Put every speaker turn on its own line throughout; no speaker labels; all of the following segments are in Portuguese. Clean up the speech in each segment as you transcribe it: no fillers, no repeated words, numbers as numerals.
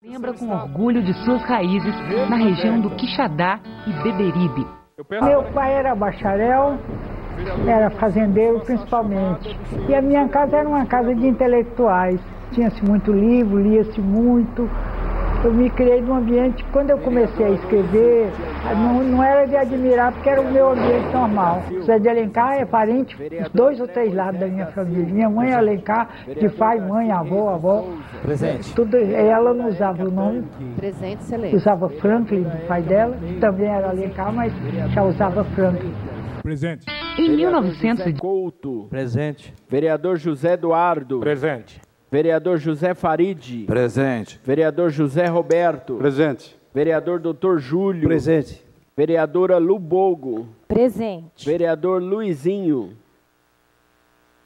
Lembra com orgulho de suas raízes na região do Quixadá e Beberibe.
Meu pai era bacharel, era fazendeiro principalmente. E a minha casa era uma casa de intelectuais. Tinha-se muito livro, lia-se muito. Eu me criei num ambiente, quando eu comecei a escrever, não era de admirar, porque era o meu ambiente normal. José de Alencar é parente, os 2 ou 3 lados da minha família. Minha mãe é Alencar, de pai, mãe, avó.
Presente.
Tudo, ela não usava o nome.
Presente, excelente.
Usava Franklin, o pai dela, que também era Alencar, mas já usava Franklin.
Presente.
Em 1900
Couto.
Presente.
Vereador José Eduardo.
Presente.
Vereador José Farid.
Presente.
Vereador José Roberto.
Presente.
Vereador Dr. Júlio.
Presente.
Vereadora Lubogo.
Presente.
Vereador Luizinho.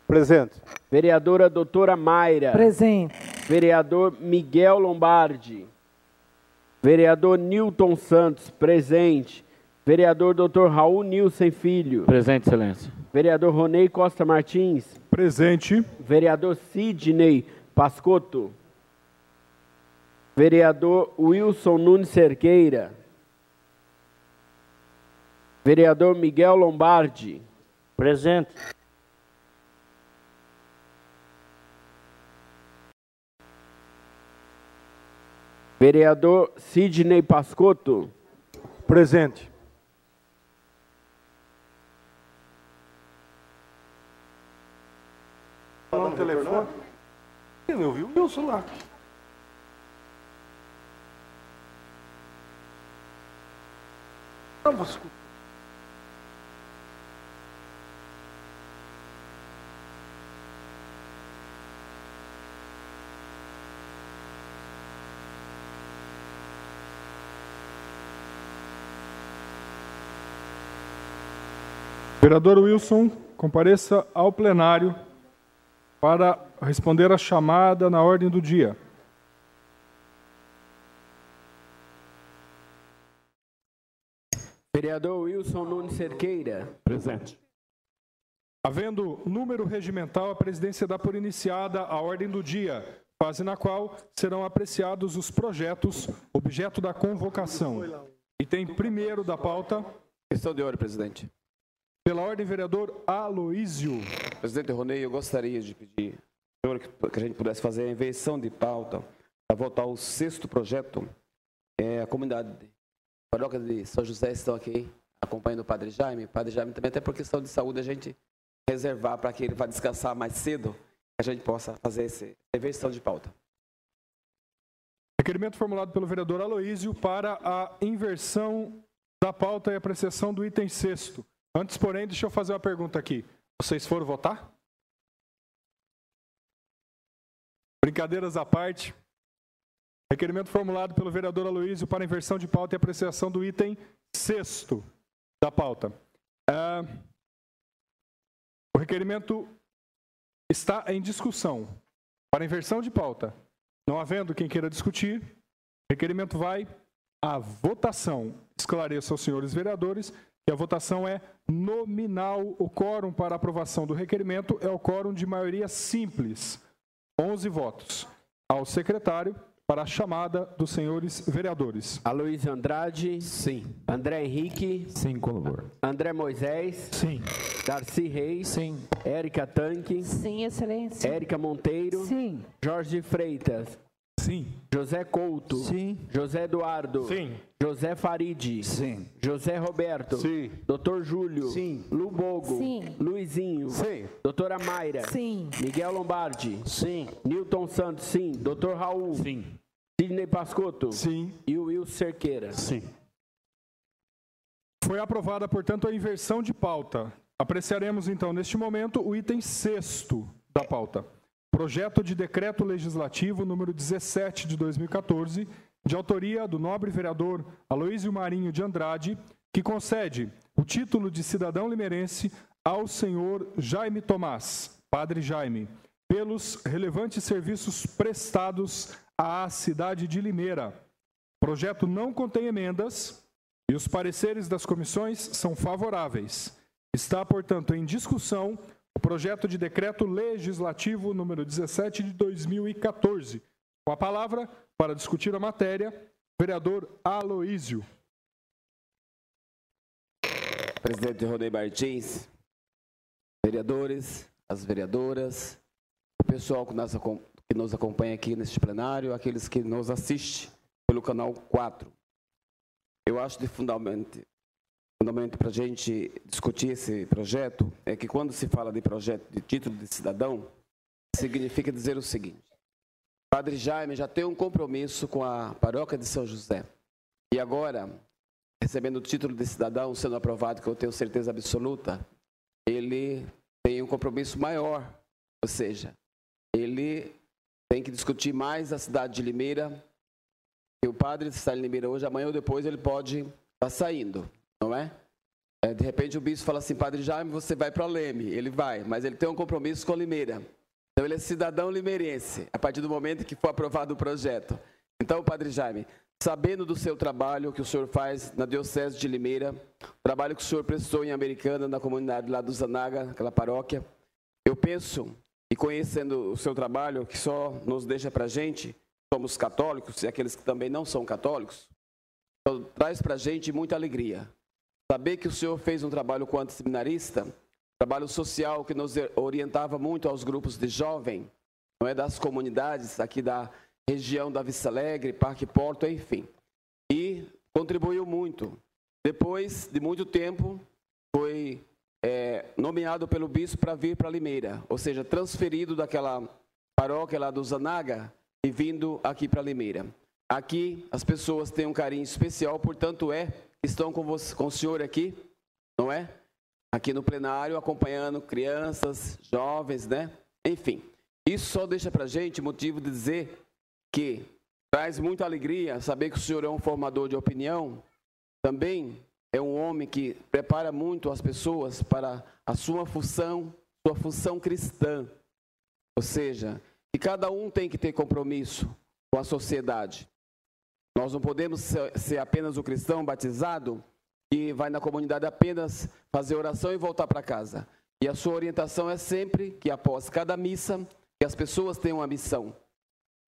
Presente.
Vereadora Doutora Mayra.
Presente.
Vereador Miguel Lombardi. Vereador Nilton Santos. Presente. Vereador Dr. Raul Nilsen Filho.
Presente, excelência.
Vereador Ronei Costa Martins.
Presente.
Vereador Sidney Pascotto. Vereador Wilson Nunes Cerqueira. Vereador Miguel Lombardi.
Presente.
Vereador Sidney Pascotto.
Presente. No telefone? Ele não viu meu celular. Não, você...
Vereador Wilson, compareça ao plenário para responder a chamada na ordem do dia.
Vereador Wilson Nunes Cerqueira.
Presente.
Havendo número regimental, a presidência dá por iniciada a ordem do dia, fase na qual serão apreciados os projetos, objeto da convocação. Item primeiro da pauta.
Questão de ordem, presidente.
Pela ordem, vereador Aloísio.
Presidente Ronei, eu gostaria de pedir que a gente pudesse fazer a inversão de pauta para votar o 6º projeto. A comunidade paróquia de São José estão aqui acompanhando o Padre Jaime. O Padre Jaime também, até por questão de saúde, a gente reservar para que ele vá descansar mais cedo, que a gente possa fazer essa inversão de pauta.
Requerimento formulado pelo vereador Aloísio para a inversão da pauta e apreciação do item 6º. Antes, porém, deixa eu fazer uma pergunta aqui. Vocês foram votar? Brincadeiras à parte. Requerimento formulado pelo vereador Aloísio para inversão de pauta e apreciação do item 6º da pauta. O requerimento está em discussão. Para inversão de pauta, não havendo quem queira discutir, o requerimento vai à votação. Esclareço aos senhores vereadores que a votação é nominal. O quórum para aprovação do requerimento é o quórum de maioria simples, 11 votos. Ao secretário, para a chamada dos senhores vereadores.
Aloysio Andrade.
Sim.
André Henrique.
Sim, com louvor.
André Moisés.
Sim.
Darcy Reis.
Sim.
Érica Tanque.
Sim, excelência.
Érica Monteiro.
Sim.
Jorge Freitas.
Sim.
José Couto.
Sim.
José Eduardo.
Sim.
José Farid.
Sim.
José Roberto.
Sim.
Dr. Júlio.
Sim.
Lubogo.
Sim.
Luizinho.
Sim.
Doutora Mayra.
Sim.
Miguel Lombardi.
Sim.
Nilton Santos. Sim. Dr. Raul.
Sim.
Sidney Pascotto.
Sim.
E o Wilson Cerqueira.
Sim.
Foi aprovada, portanto, a inversão de pauta. Apreciaremos, então, neste momento, o item 6º da pauta. Projeto de Decreto Legislativo número 17 de 2014, de autoria do nobre vereador Aloísio Marinho de Andrade, que concede o título de cidadão limerense ao senhor Jaime Tomás, Padre Jaime, pelos relevantes serviços prestados à cidade de Limeira. O projeto não contém emendas e os pareceres das comissões são favoráveis. Está, portanto, em discussão o projeto de decreto legislativo número 17 de 2014, Com a palavra, para discutir a matéria, vereador Aloísio.
Presidente Ronei Martins, vereadores, as vereadoras, o pessoal que nos acompanha aqui neste plenário, aqueles que nos assistem pelo canal 4. Eu acho de fundamento para a gente discutir esse projeto é que quando se fala de projeto de título de cidadão, significa dizer o seguinte: Padre Jaime já tem um compromisso com a paróquia de São José e agora, recebendo o título de cidadão, sendo aprovado, que eu tenho certeza absoluta, ele tem um compromisso maior, ou seja, ele tem que discutir mais a cidade de Limeira, que o padre está em Limeira hoje, amanhã ou depois ele pode estar saindo, não é? De repente o bispo fala assim: Padre Jaime, você vai para Leme. Ele vai, mas ele tem um compromisso com Limeira. Então ele é cidadão limeirense, a partir do momento que for aprovado o projeto. Então, Padre Jaime, sabendo do seu trabalho que o senhor faz na Diocese de Limeira, o trabalho que o senhor prestou em Americana, na comunidade lá do Zanaga, aquela paróquia, eu penso, e conhecendo o seu trabalho, que só nos deixa para a gente, somos católicos, e aqueles que também não são católicos, então, traz para a gente muita alegria. Saber que o senhor fez um trabalho quanto seminarista, trabalho social que nos orientava muito aos grupos de jovem, não é, das comunidades aqui da região da Vista Alegre, Parque Porto, enfim. E contribuiu muito. Depois de muito tempo, foi nomeado pelo bispo para vir para Limeira, ou seja, transferido daquela paróquia lá do Zanaga e vindo aqui para Limeira. Aqui as pessoas têm um carinho especial, portanto estão com o senhor aqui, não é? Aqui no plenário, acompanhando crianças, jovens, né? Enfim, isso só deixa para a gente motivo de dizer que traz muita alegria saber que o senhor é um formador de opinião, também é um homem que prepara muito as pessoas para a sua função cristã. Ou seja, que cada um tem que ter compromisso com a sociedade. Nós não podemos ser apenas o cristão batizado que vai na comunidade apenas fazer oração e voltar para casa. E a sua orientação é sempre que após cada missa, que as pessoas tenham uma missão.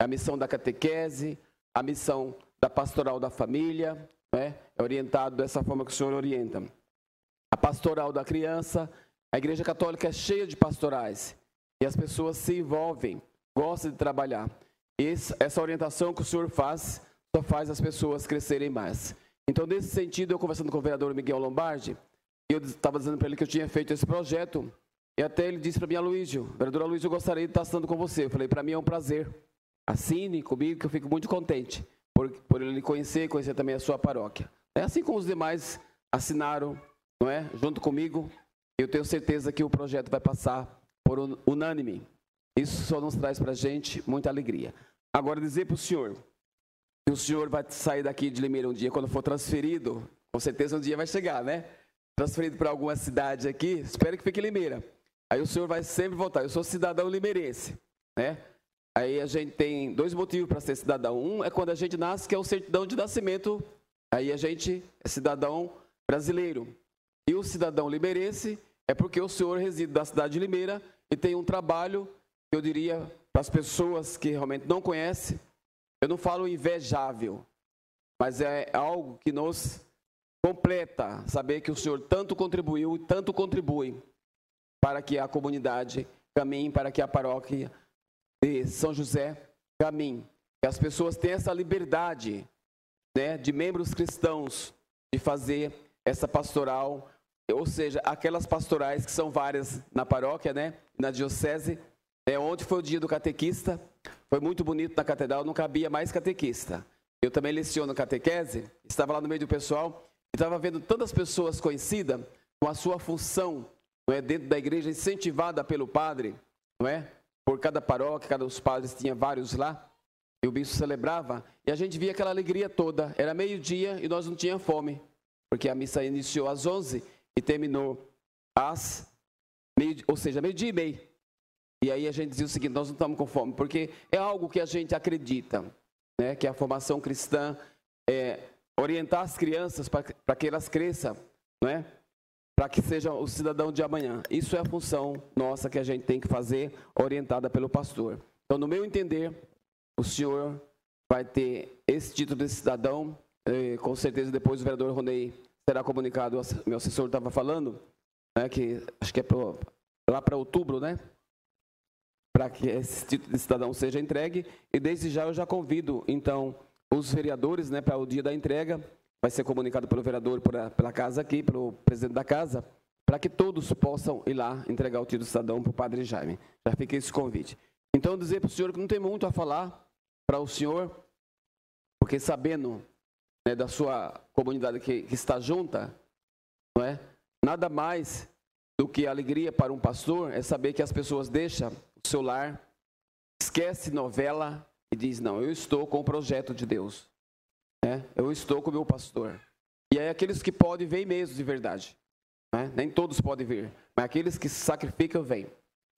A missão da catequese, a missão da pastoral da família, né? É orientado dessa forma que o senhor orienta. A pastoral da criança, a Igreja Católica é cheia de pastorais. E as pessoas se envolvem, gostam de trabalhar. Essa orientação que o senhor faz, só faz as pessoas crescerem mais. Então, nesse sentido, eu conversando com o vereador Miguel Lombardi, eu estava dizendo para ele que eu tinha feito esse projeto, e até ele disse para mim: Aloísio, vereador Aloísio, eu gostaria de estar estando com você. Eu falei: para mim é um prazer. Assine comigo, que eu fico muito contente por ele conhecer também a sua paróquia. Assim como os demais assinaram, não é? Junto comigo, eu tenho certeza que o projeto vai passar por unânime. Isso só nos traz para a gente muita alegria. Agora, dizer para o senhor que o senhor vai sair daqui de Limeira um dia, quando for transferido, com certeza um dia vai chegar, né? Transferido para alguma cidade aqui, espero que fique em Limeira. Aí o senhor vai sempre voltar. Eu sou cidadão limeirense, né? Aí a gente tem dois motivos para ser cidadão. Um é quando a gente nasce, que é o certidão de nascimento. Aí a gente é cidadão brasileiro. E o cidadão limeirense é porque o senhor reside na cidade de Limeira e tem um trabalho, eu diria, para as pessoas que realmente não conhecem, eu não falo invejável, mas é algo que nos completa, saber que o senhor tanto contribuiu e tanto contribui para que a comunidade caminhe, para que a paróquia de São José caminhe. Que as pessoas tenham essa liberdade, né, de membros cristãos de fazer essa pastoral, ou seja, aquelas pastorais que são várias na paróquia, né, na diocese. Ontem foi o dia do catequista, foi muito bonito na catedral, não cabia mais catequista. Eu também leciono catequese, estava lá no meio do pessoal e estava vendo tantas pessoas conhecidas com a sua função, não é, dentro da igreja, incentivada pelo padre, não é? Por cada paróquia, cada dos padres tinha vários lá, e o bispo celebrava, e a gente via aquela alegria toda. Era meio-dia e nós não tínhamos fome, porque a missa iniciou às 11 e terminou às meio-dia e meio. E aí a gente dizia o seguinte: nós não estamos com fome, porque é algo que a gente acredita, né? Que a formação cristã é orientar as crianças para que elas cresçam, não é? Para que sejam o cidadão de amanhã. Isso é a função nossa que a gente tem que fazer, orientada pelo pastor. Então, no meu entender, o senhor vai ter esse título de cidadão. Com certeza depois o vereador Ronei será comunicado, meu assessor estava falando, né, que acho que é lá para outubro, né? Para que esse título de cidadão seja entregue. E desde já eu já convido, então, os vereadores, né, para o dia da entrega. Vai ser comunicado pelo vereador, pela casa aqui, pelo presidente da casa, para que todos possam ir lá entregar o título de cidadão para o padre Jaime. Já fica esse convite. Então, dizer para o senhor que não tem muito a falar para o senhor, porque sabendo, né, da sua comunidade que está junta, não é? Nada mais do que alegria para um pastor é saber que as pessoas deixam o seu lar, esquece novela e diz, não, eu estou com o projeto de Deus. Eu estou com o meu pastor. E aí aqueles que podem, vêm mesmo de verdade. Né? Nem todos podem vir, mas aqueles que se sacrificam, vêm.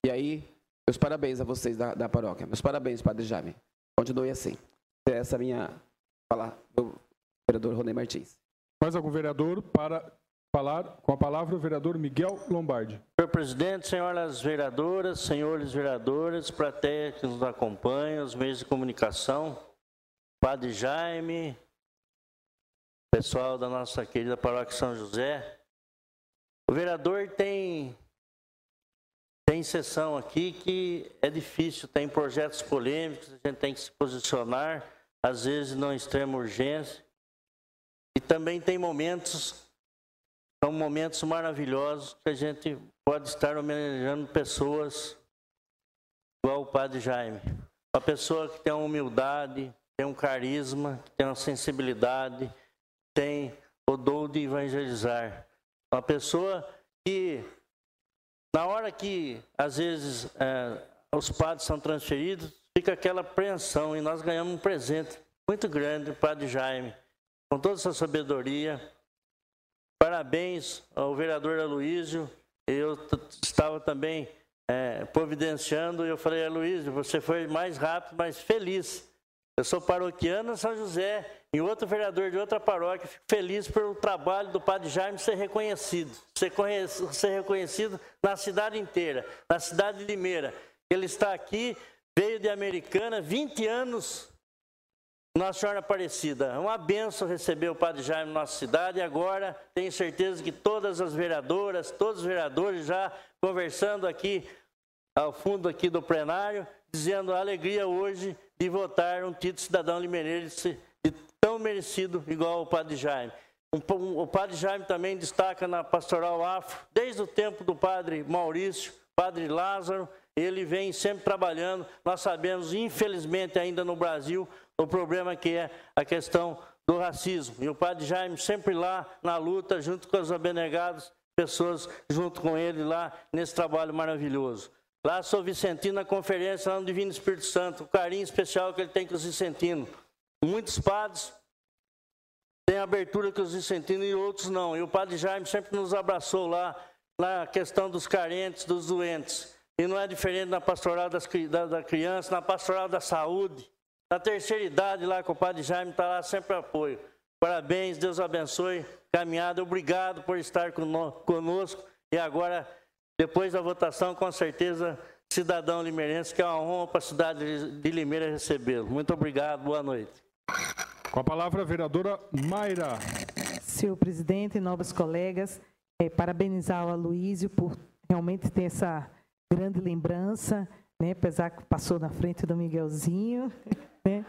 E aí, meus parabéns a vocês da paróquia. Meus parabéns, padre Jaime. Continue assim. Essa é a minha fala do vereador Ronei Martins.
Mais algum vereador para falar com a palavra o vereador Miguel Lombardi.
Senhor presidente, senhoras vereadoras, senhores vereadores, plateia que nos acompanha, os meios de comunicação, padre Jaime, pessoal da nossa querida paróquia São José. O vereador tem sessão aqui que é difícil, tem projetos polêmicos, a gente tem que se posicionar, às vezes não extrema urgência. E também tem são momentos maravilhosos que a gente pode estar homenageando pessoas igual o padre Jaime. Uma pessoa que tem uma humildade, tem um carisma, tem uma sensibilidade, tem o dom de evangelizar. Uma pessoa que, na hora que, às vezes, os padres são transferidos, fica aquela apreensão, e nós ganhamos um presente muito grande, o padre Jaime, com toda essa sabedoria. Parabéns ao vereador Aloísio. Eu estava também providenciando, e eu falei, Aloísio, você foi mais rápido, mais feliz. Eu sou paroquiano em São José, e outro vereador de outra paróquia, fico feliz pelo trabalho do padre Jaime ser reconhecido. Ser reconhecido na cidade inteira, na cidade de Limeira. Ele está aqui, veio de Americana, 20 anos, Nossa Senhora Aparecida. É uma bênção receber o padre Jaime na nossa cidade, e agora tenho certeza que todas as vereadoras, todos os vereadores já conversando aqui, ao fundo aqui do plenário, dizendo a alegria hoje de votar um título de cidadão limeirense tão merecido igual o padre Jaime. O padre Jaime também destaca na pastoral afro, desde o tempo do padre Maurício, padre Lázaro, ele vem sempre trabalhando. Nós sabemos, infelizmente, ainda no Brasil, o problema que é a questão do racismo. E o padre Jaime sempre lá na luta, junto com os abnegados, pessoas junto com ele lá nesse trabalho maravilhoso. Lá sou Vicentino na conferência, lá no Divino Espírito Santo, o carinho especial que ele tem com os vicentinos. Muitos padres têm abertura com os vicentinos e outros não. E o padre Jaime sempre nos abraçou lá, na questão dos carentes, dos doentes. E não é diferente na pastoral da criança, na pastoral da saúde, na terceira idade lá com o padre Jaime, está lá sempre apoio. Parabéns, Deus abençoe, caminhada, obrigado por estar conosco. E agora, depois da votação, com certeza, cidadão limeirense, que é uma honra para a cidade de Limeira recebê-lo. Muito obrigado, boa noite.
Com a palavra, a vereadora Mayra.
Senhor presidente, nobres colegas, parabenizar o Aloísio por realmente ter essa grande lembrança, né? Apesar que passou na frente do Miguelzinho, né?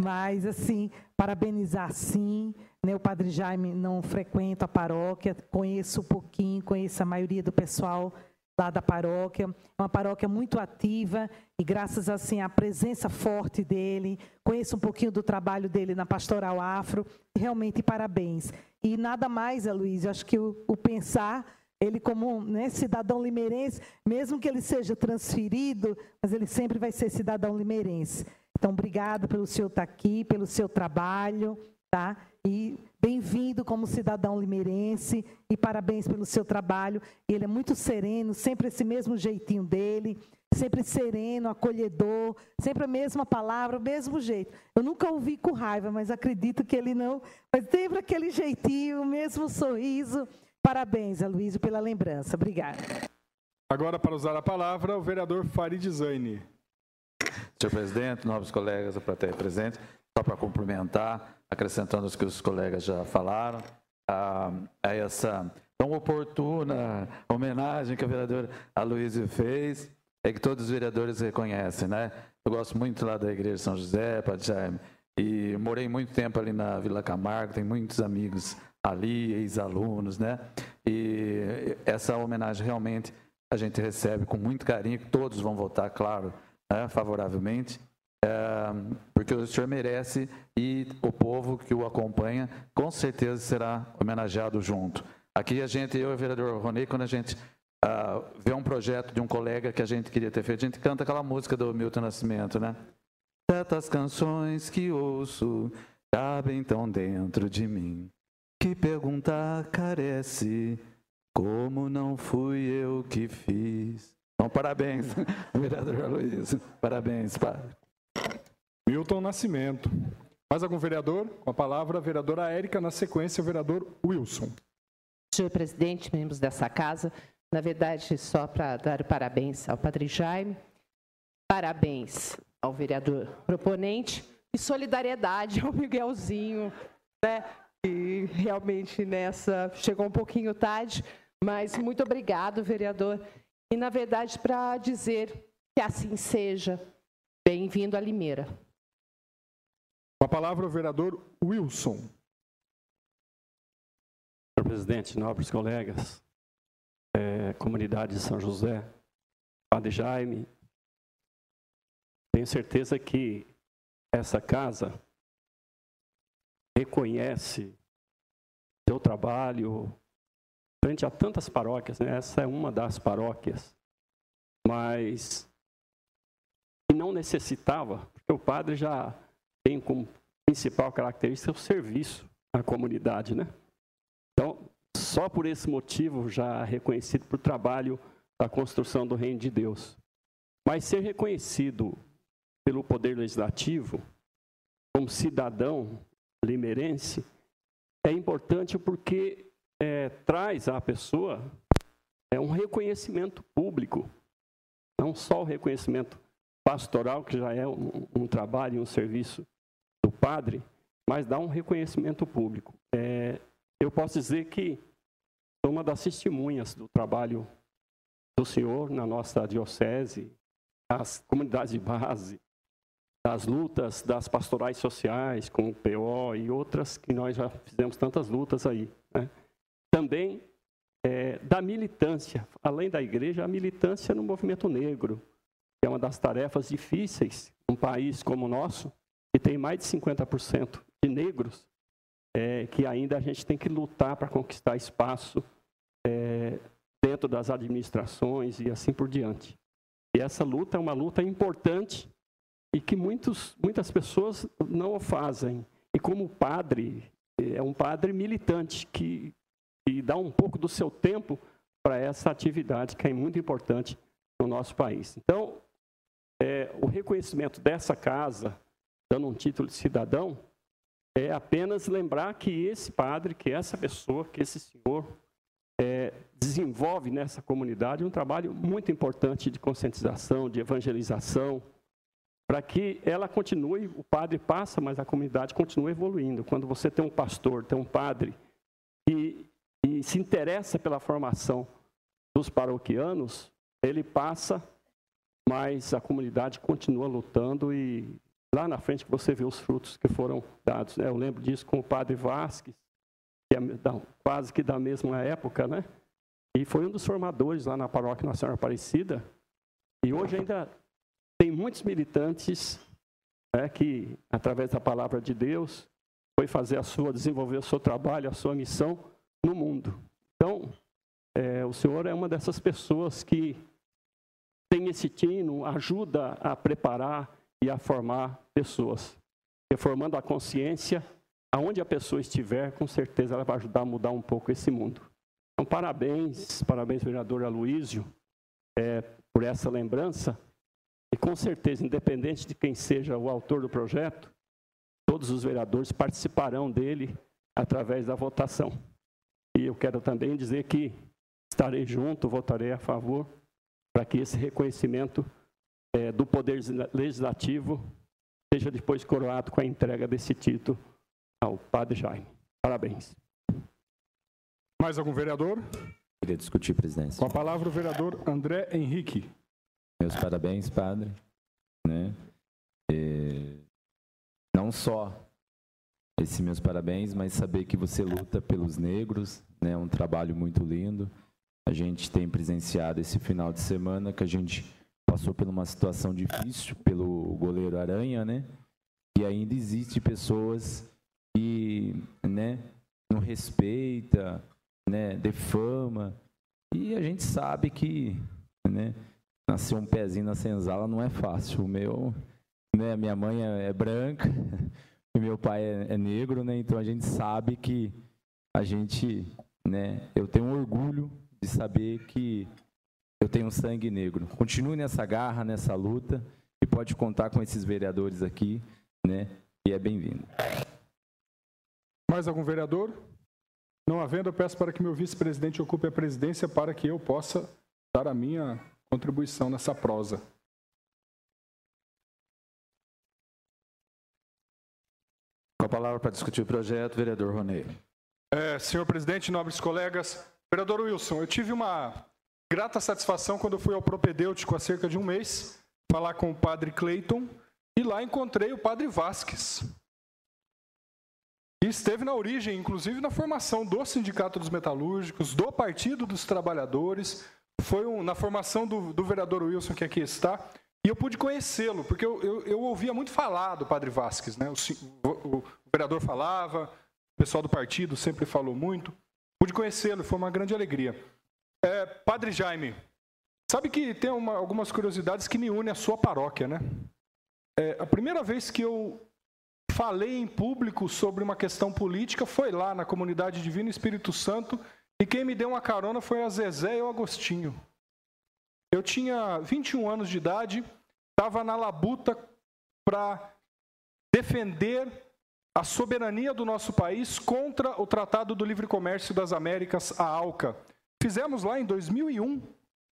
Mas, assim, parabenizar sim, né? O padre Jaime não frequenta a paróquia, conheço um pouquinho, conheço a maioria do pessoal lá da paróquia, é uma paróquia muito ativa e graças assim à presença forte dele, conheço um pouquinho do trabalho dele na pastoral afro, realmente parabéns. E nada mais, Aloísio, acho que o pensar, ele como, né, cidadão limeirense, mesmo que ele seja transferido, mas ele sempre vai ser cidadão limeirense. Então, obrigado pelo senhor estar aqui, pelo seu trabalho, tá? E bem-vindo como cidadão limeirense e parabéns pelo seu trabalho. Ele é muito sereno, sempre esse mesmo jeitinho dele, sempre sereno, acolhedor, sempre a mesma palavra, o mesmo jeito. Eu nunca ouvi com raiva, mas acredito que ele não, mas sempre aquele jeitinho, o mesmo sorriso. Parabéns, Aloísio, pela lembrança. Obrigada.
Agora, para usar a palavra, o vereador Farid Zaini.
Senhor presidente, nobres colegas, a plateia presente, só para cumprimentar, acrescentando os que os colegas já falaram, a essa tão oportuna homenagem que a vereadora Aloísio fez, é que todos os vereadores reconhecem, né? Eu gosto muito lá da Igreja de São José, Padre Jaime, e morei muito tempo ali na Vila Camargo, tenho muitos amigos ali, ex-alunos, né? E essa homenagem realmente a gente recebe com muito carinho, todos vão votar, claro, né, favoravelmente, porque o senhor merece e o povo que o acompanha com certeza será homenageado junto. Aqui a gente, eu e o vereador Ronei, quando a gente vê um projeto de um colega que a gente queria ter feito, a gente canta aquela música do Milton Nascimento, né? Tantas canções que ouço cabem tão dentro de mim, que perguntar carece, como não fui eu que fiz. Então, parabéns, vereador Aloísio. Parabéns, padre.
Milton Nascimento. Mais algum vereador? Com a palavra, a vereadora Érica, na sequência, o vereador Wilson.
Senhor presidente, membros dessa casa, na verdade, só para dar parabéns ao Padre Jaime, parabéns ao vereador proponente e solidariedade ao Miguelzinho, né? E realmente nessa chegou um pouquinho tarde, mas muito obrigado, vereador. E, na verdade, para dizer que assim seja, bem-vindo a Limeira.
Com a palavra, o vereador Wilson.
Senhor presidente, nobres colegas, comunidade de São José, Padre Jaime, tenho certeza que essa casa reconhece seu trabalho frente a tantas paróquias, né? Essa é uma das paróquias, mas que não necessitava, porque o padre já tem como principal característica o serviço à comunidade, né? Então, só por esse motivo já reconhecido por trabalho da construção do reino de Deus. Mas ser reconhecido pelo Poder Legislativo como cidadão limeirense é importante porque traz à pessoa um reconhecimento público, não só o reconhecimento pastoral, que já é um trabalho e um serviço do padre, mas dá um reconhecimento público. Eu posso dizer que sou uma das testemunhas do trabalho do senhor na nossa diocese, as comunidades de base, das lutas das pastorais sociais, com o PO e outras que nós já fizemos tantas lutas aí, né? Também da militância, além da igreja, a militância no movimento negro, que é uma das tarefas difíceis, um país como o nosso, que tem mais de 50% de negros, que ainda a gente tem que lutar para conquistar espaço dentro das administrações e assim por diante. E essa luta é uma luta importante e que muitas pessoas não o fazem. E como padre, é um padre militante que dá um pouco do seu tempo para essa atividade que é muito importante no nosso país. Então, o reconhecimento dessa casa, dando um título de cidadão, é apenas lembrar que esse padre, que essa pessoa, que esse senhor desenvolve nessa comunidade um trabalho muito importante de conscientização, de evangelização, para que ela continue, o padre passa, mas a comunidade continua evoluindo. Quando você tem um pastor, tem um padre e se interessa pela formação dos paroquianos, ele passa, mas a comunidade continua lutando e lá na frente que você vê os frutos que foram dados. Eu lembro disso com o padre Vasques, que é quase que da mesma época, né? E foi um dos formadores lá na Paróquia Nossa Senhora Aparecida. E hoje ainda tem muitos militantes, né, que, através da palavra de Deus, foi desenvolver o seu trabalho, a sua missão no mundo. Então, o senhor é uma dessas pessoas que tem esse tino, ajuda a preparar e a formar pessoas. Reformando a consciência, aonde a pessoa estiver, com certeza ela vai ajudar a mudar um pouco esse mundo. Então, parabéns, vereador Aloísio, por essa lembrança. E com certeza, independente de quem seja o autor do projeto, todos os vereadores participarão dele através da votação. E eu quero também dizer que estarei junto, votarei a favor, para que esse reconhecimento do Poder Legislativo seja depois coroado com a entrega desse título ao Padre Jaime. Parabéns.
Mais algum vereador?
Queria discutir, presidência.
Com a palavra o vereador André Henrique.
Meus parabéns, padre. Né? Não só esse meus parabéns, mas saber que você luta pelos negros, né? Um trabalho muito lindo. A gente tem presenciado esse final de semana que a gente passou por uma situação difícil pelo goleiro Aranha, né? E ainda existe pessoas que, né, não respeita, né, defama. E a gente sabe que, né, nascer um pezinho na senzala não é fácil. O meu, né, minha mãe é branca e meu pai é negro, né? Então a gente sabe que a gente, né, eu tenho um orgulho de saber que eu tenho um sangue negro. Continue nessa garra, nessa luta, e pode contar com esses vereadores aqui, né? E é bem-vindo.
Mais algum vereador? Não havendo, eu peço para que meu vice-presidente ocupe a presidência para que eu possa dar a minha contribuição nessa prosa.
Com a palavra para discutir o projeto, vereador Ronei.
Senhor presidente, nobres colegas, vereador Wilson, eu tive uma grata satisfação quando eu fui ao propedêutico há cerca de um mês, falar com o padre Cleiton, e lá encontrei o padre Vasques. E esteve na origem, inclusive na formação do Sindicato dos Metalúrgicos, do Partido dos Trabalhadores, foi na formação do vereador Wilson, que aqui está, e eu pude conhecê-lo, porque eu ouvia muito falar do padre Vasques, né? O vereador falava, o pessoal do partido sempre falou muito, pude conhecê-lo, foi uma grande alegria. Padre Jaime, sabe que tem algumas curiosidades que me unem à sua paróquia, né? A primeira vez que eu falei em público sobre uma questão política foi lá na comunidade Divino Espírito Santo, e quem me deu uma carona foi a Zezé e o Agostinho. Eu tinha 21 anos de idade, estava na labuta para defender a soberania do nosso país contra o Tratado do Livre Comércio das Américas, a ALCA. Fizemos lá em 2001,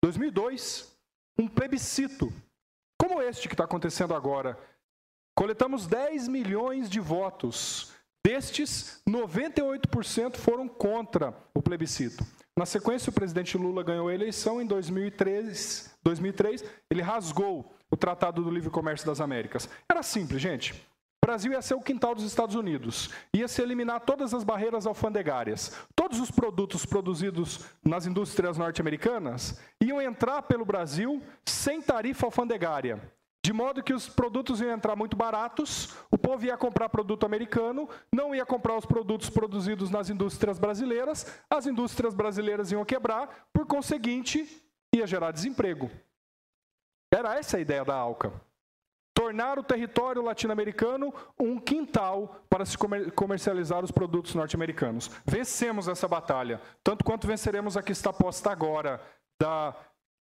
2002, um plebiscito, como este que está acontecendo agora. Coletamos 10 milhões de votos. Destes, 98% foram contra o plebiscito. Na sequência, o presidente Lula ganhou a eleição em 2003, ele rasgou o Tratado do Livre Comércio das Américas. Era simples, gente. O Brasil ia ser o quintal dos Estados Unidos, ia se eliminar todas as barreiras alfandegárias. Todos os produtos produzidos nas indústrias norte-americanas iam entrar pelo Brasil sem tarifa alfandegária, de modo que os produtos iam entrar muito baratos, o povo ia comprar produto americano, não ia comprar os produtos produzidos nas indústrias brasileiras, as indústrias brasileiras iam quebrar, por conseguinte, ia gerar desemprego. Era essa a ideia da ALCA. Tornar o território latino-americano um quintal para se comercializar os produtos norte-americanos. Vencemos essa batalha, tanto quanto venceremos a que está posta agora,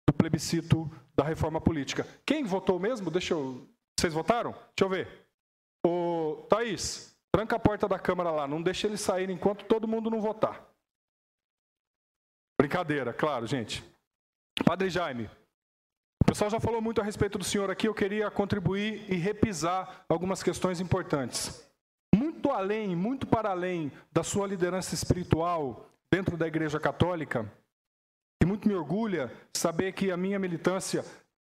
do plebiscito da reforma política. Quem votou mesmo? Vocês votaram? Deixa eu ver. Thaís, tranca a porta da Câmara lá, não deixa eles saírem enquanto todo mundo não votar. Brincadeira, claro, gente. Padre Jaime. O pessoal já falou muito a respeito do senhor aqui, eu queria contribuir e repisar algumas questões importantes. Muito além, muito para além da sua liderança espiritual dentro da Igreja Católica, e muito me orgulha saber que a minha militância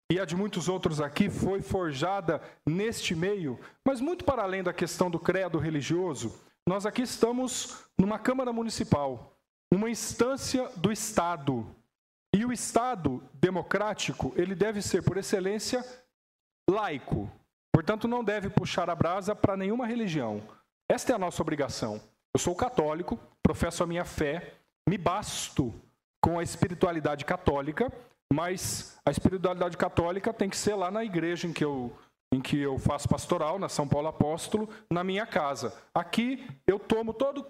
e a de muitos outros aqui foi forjada neste meio, mas muito para além da questão do credo religioso, nós aqui estamos numa Câmara Municipal, uma instância do Estado. E o Estado democrático, ele deve ser, por excelência, laico. Portanto, não deve puxar a brasa para nenhuma religião. Esta é a nossa obrigação. Eu sou católico, professo a minha fé, me basto com a espiritualidade católica, mas a espiritualidade católica tem que ser lá na igreja em que eu faço pastoral, na São Paulo Apóstolo, na minha casa. Aqui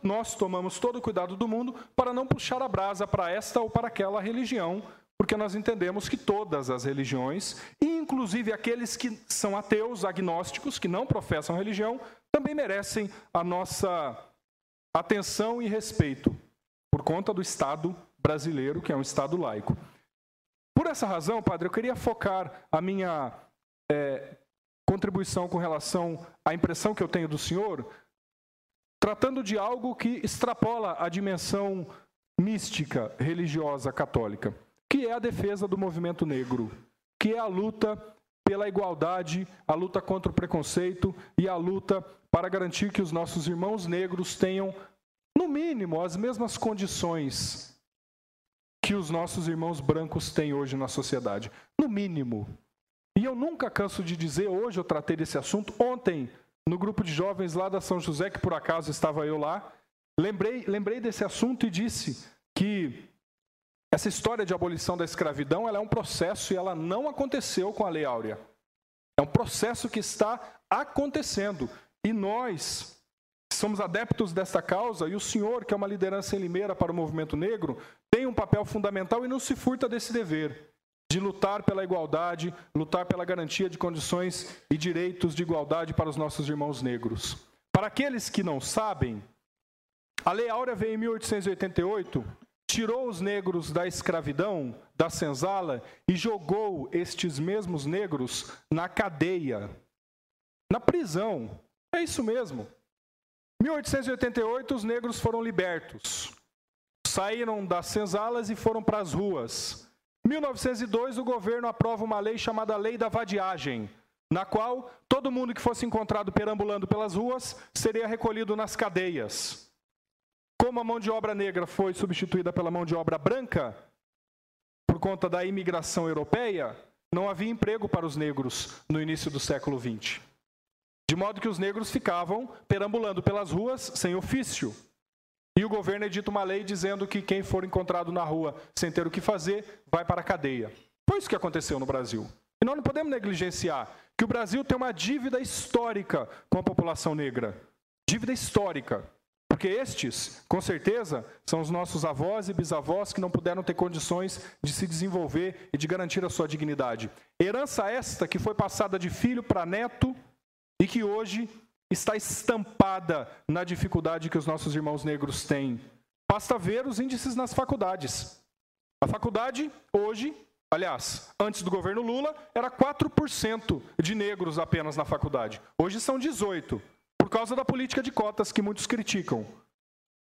nós tomamos todo o cuidado do mundo para não puxar a brasa para esta ou para aquela religião, porque nós entendemos que todas as religiões, inclusive aqueles que são ateus, agnósticos, que não professam religião, também merecem a nossa atenção e respeito, por conta do Estado brasileiro, que é um Estado laico. Por essa razão, padre, eu queria focar a minha contribuição com relação à impressão que eu tenho do senhor, tratando de algo que extrapola a dimensão mística, religiosa, católica, que é a defesa do movimento negro, que é a luta pela igualdade, a luta contra o preconceito e a luta para garantir que os nossos irmãos negros tenham, no mínimo, as mesmas condições que os nossos irmãos brancos têm hoje na sociedade. No mínimo. E eu nunca canso de dizer, hoje eu tratei desse assunto, ontem, no grupo de jovens lá da São José, que por acaso estava eu lá, lembrei desse assunto e disse que essa história de abolição da escravidão, ela é um processo e ela não aconteceu com a Lei Áurea. É um processo que está acontecendo. E nós somos adeptos desta causa, e o senhor, que é uma liderança em Limeira para o movimento negro, tem um papel fundamental e não se furta desse dever, de lutar pela igualdade, lutar pela garantia de condições e direitos de igualdade para os nossos irmãos negros. Para aqueles que não sabem, a Lei Áurea veio em 1888, tirou os negros da escravidão, da senzala, e jogou estes mesmos negros na cadeia, na prisão. É isso mesmo. Em 1888, os negros foram libertos. Saíram das senzalas e foram para as ruas. Em 1902, o governo aprova uma lei chamada Lei da Vadiagem, na qual todo mundo que fosse encontrado perambulando pelas ruas seria recolhido nas cadeias. Como a mão de obra negra foi substituída pela mão de obra branca, por conta da imigração europeia, não havia emprego para os negros no início do século XX. De modo que os negros ficavam perambulando pelas ruas sem ofício. E o governo edita uma lei dizendo que quem for encontrado na rua sem ter o que fazer, vai para a cadeia. Foi isso que aconteceu no Brasil. E nós não podemos negligenciar que o Brasil tem uma dívida histórica com a população negra. Dívida histórica. Porque estes, com certeza, são os nossos avós e bisavós que não puderam ter condições de se desenvolver e de garantir a sua dignidade. Herança esta que foi passada de filho para neto e que hoje está estampada na dificuldade que os nossos irmãos negros têm. Basta ver os índices nas faculdades. A faculdade, hoje, aliás, antes do governo Lula, era 4% de negros apenas na faculdade. Hoje são 18%. Por causa da política de cotas que muitos criticam.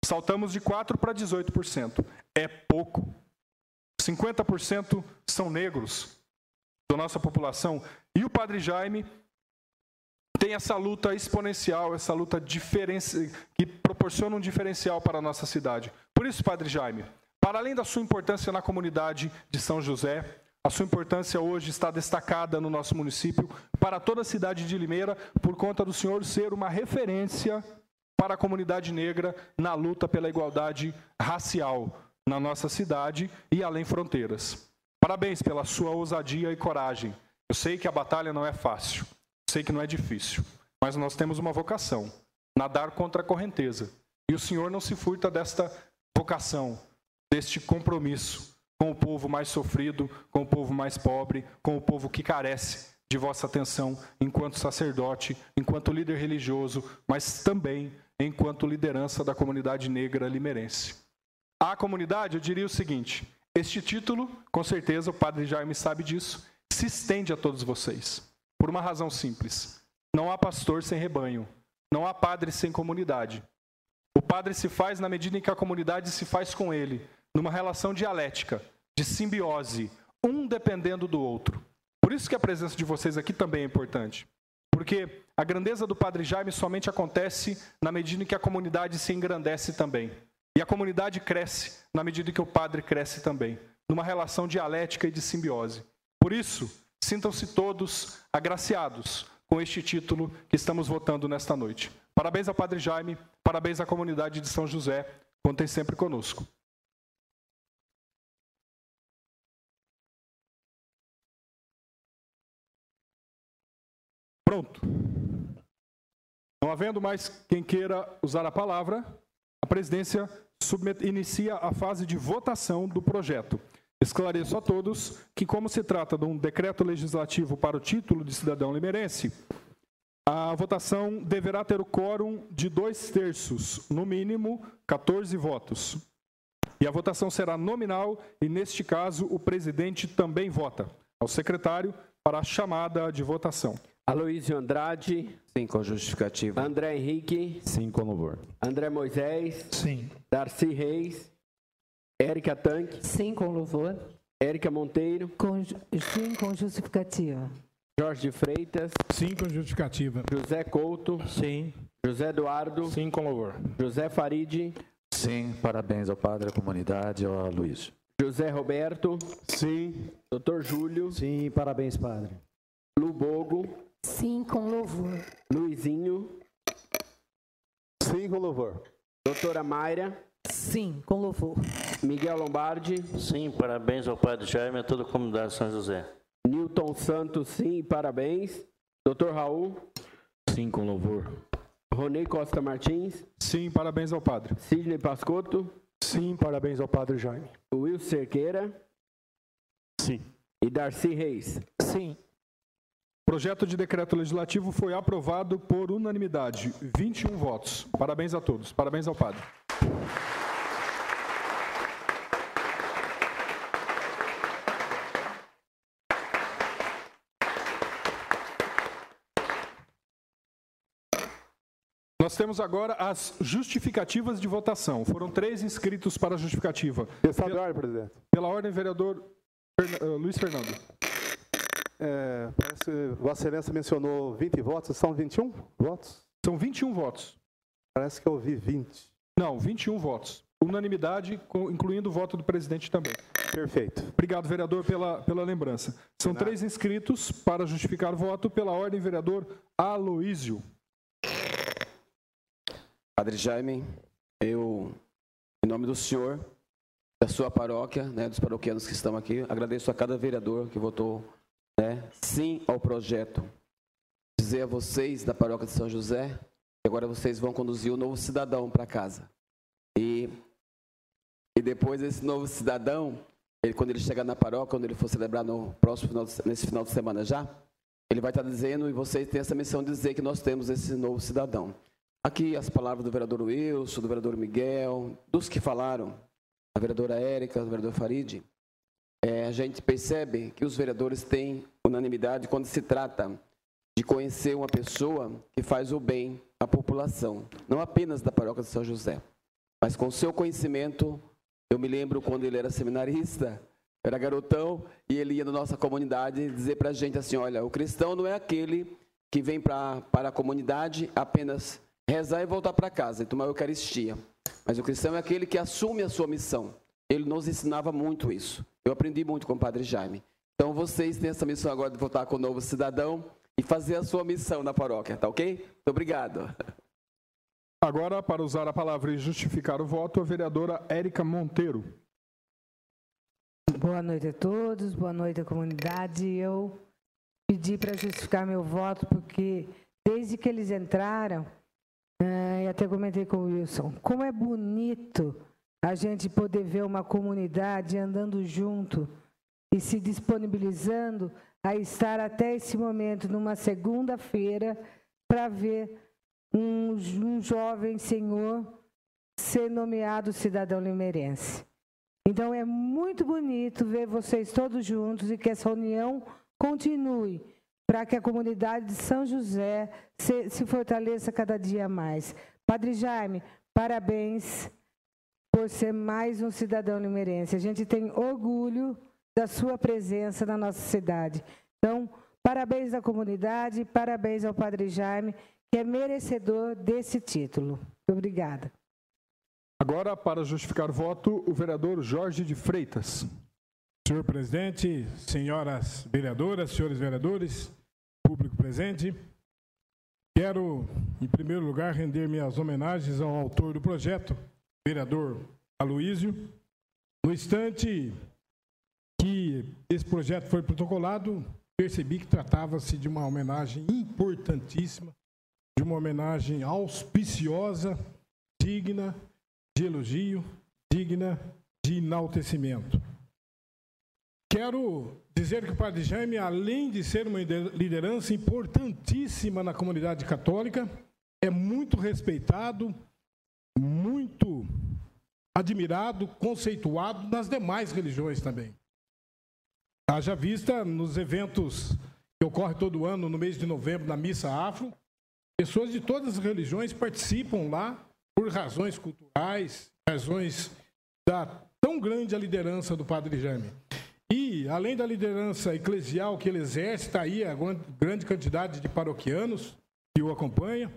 Saltamos de 4% para 18%. É pouco. 50% são negros da nossa população. E o Padre Jaime tem essa luta exponencial, essa luta que proporciona um diferencial para a nossa cidade. Por isso, Padre Jaime, para além da sua importância na comunidade de São José, a sua importância hoje está destacada no nosso município, para toda a cidade de Limeira, por conta do senhor ser uma referência para a comunidade negra na luta pela igualdade racial na nossa cidade e além fronteiras. Parabéns pela sua ousadia e coragem. Eu sei que a batalha não é fácil, sei que não é difícil, mas nós temos uma vocação, nadar contra a correnteza. E o senhor não se furta desta vocação, deste compromisso com o povo mais sofrido, com o povo mais pobre, com o povo que carece de vossa atenção enquanto sacerdote, enquanto líder religioso, mas também enquanto liderança da comunidade negra limeirense. À comunidade, eu diria o seguinte, este título, com certeza o Padre Jaime sabe disso, se estende a todos vocês, por uma razão simples. Não há pastor sem rebanho, não há padre sem comunidade. O padre se faz na medida em que a comunidade se faz com ele, numa relação dialética, de simbiose, um dependendo do outro. Por isso que a presença de vocês aqui também é importante. Porque a grandeza do Padre Jaime somente acontece na medida em que a comunidade se engrandece também. E a comunidade cresce na medida em que o padre cresce também, numa relação dialética e de simbiose. Por isso, sintam-se todos agraciados com este título que estamos votando nesta noite. Parabéns ao Padre Jaime, parabéns à comunidade de São José, contem sempre conosco. Pronto. Não havendo mais quem queira usar a palavra, a presidência inicia a fase de votação do projeto. Esclareço a todos que, como se trata de um decreto legislativo para o título de cidadão limeirense, a votação deverá ter o quórum de 2/3, no mínimo 14 votos. E a votação será nominal e, neste caso, o presidente também vota. Ao secretário, para a chamada de votação.
Aloísio Andrade.
Sim, com justificativa.
André Henrique.
Sim, com louvor.
André Moisés.
Sim.
Darcy Reis. Érica Tanque.
Sim, com louvor.
Érica Monteiro.
Sim, com justificativa.
Jorge de Freitas.
Sim, com justificativa.
José Couto.
Sim.
José Eduardo.
Sim, com louvor.
José Farid.
Sim, parabéns ao padre, à comunidade e ao Aloísio.
José Roberto.
Sim.
Dr. Júlio.
Sim, parabéns, padre.
Lu Bogo.
Sim, com louvor.
Luizinho.
Sim, com louvor.
Doutora Mayra.
Sim, com louvor.
Miguel Lombardi.
Sim, parabéns ao Padre Jaime e a toda a comunidade de São José.
Newton Santos, sim, parabéns. Dr. Raul.
Sim, com louvor.
Ronei Costa Martins.
Sim, parabéns ao padre.
Sidney Pascotto.
Sim, parabéns ao Padre Jaime.
Will Cerqueira.
Sim.
E Darcy Reis.
Sim.
O projeto de decreto legislativo foi aprovado por unanimidade, 21 votos. Parabéns a todos. Parabéns ao padre. Nós temos agora as justificativas de votação. Foram 3 inscritos para a justificativa.
Questão de ordem, presidente.
Pela ordem, vereador Luiz Fernando.
Parece que Vossa Excelência mencionou 20 votos, são 21 votos?
São 21 votos.
Parece que eu ouvi 20.
Não, 21 votos. Unanimidade, incluindo o voto do presidente também.
Perfeito.
Obrigado, vereador, pela lembrança. São 3 inscritos para justificar voto. Pela ordem, vereador Aloísio.
Padre Jaime, eu, em nome do senhor, da sua paróquia, dos paroquianos que estão aqui, agradeço a cada vereador que votou sim ao projeto. Dizer a vocês da paróquia de São José que agora vocês vão conduzir o novo cidadão para casa. E depois esse novo cidadão, quando ele chegar na paróquia, quando ele for celebrar no próximo nesse final de semana já, ele vai estar dizendo, e vocês têm essa missão de dizer que nós temos esse novo cidadão. Aqui as palavras do vereador Wilson, do vereador Miguel, dos que falaram, a vereadora Érica, do vereador Farid, a gente percebe que os vereadores têm unanimidade quando se trata de conhecer uma pessoa que faz o bem à população, não apenas da paróquia de São José, mas com seu conhecimento. Eu me lembro quando ele era seminarista, era garotão, e ele ia na nossa comunidade dizer para a gente assim, olha, o cristão não é aquele que vem para a comunidade apenas rezar e voltar para casa e tomar a Eucaristia. Mas o cristão é aquele que assume a sua missão. Ele nos ensinava muito isso. Eu aprendi muito com o Padre Jaime. Então vocês têm essa missão agora de votar com o novo cidadão e fazer a sua missão na paróquia, tá ok? Muito obrigado.
Agora, para usar a palavra e justificar o voto, a vereadora Érica Monteiro.
Boa noite a todos, boa noite à comunidade. Eu pedi para justificar meu voto porque desde que eles entraram, e até comentei com o Wilson, como é bonito a gente poder ver uma comunidade andando junto e se disponibilizando a estar até esse momento, numa segunda-feira, para ver um jovem senhor ser nomeado cidadão limeirense. Então é muito bonito ver vocês todos juntos e que essa união continue, para que a comunidade de São José se fortaleça cada dia mais. Padre Jaime, parabéns por ser mais um cidadão limeirense. A gente tem orgulho da sua presença na nossa cidade. Então, parabéns à comunidade, parabéns ao Padre Jaime, que é merecedor desse título. Muito obrigada.
Agora, para justificar o voto, o vereador Jorge de Freitas.
Senhor presidente, senhoras vereadoras, senhores vereadores, público presente, quero, em primeiro lugar, render minhas homenagens ao autor do projeto, vereador Aloísio. No instante que esse projeto foi protocolado, percebi que tratava-se de uma homenagem importantíssima, de uma homenagem auspiciosa, digna de elogio, digna de enaltecimento. Quero dizer que o Padre Jaime, além de ser uma liderança importantíssima na comunidade católica, é muito respeitado, muito admirado, conceituado nas demais religiões também. Haja vista nos eventos que ocorre todo ano no mês de novembro na Missa Afro. Pessoas de todas as religiões participam lá por razões culturais, razões da tão grande a liderança do Padre Jaime. E, além da liderança eclesial que ele exerce, está aí a grande quantidade de paroquianos que o acompanha,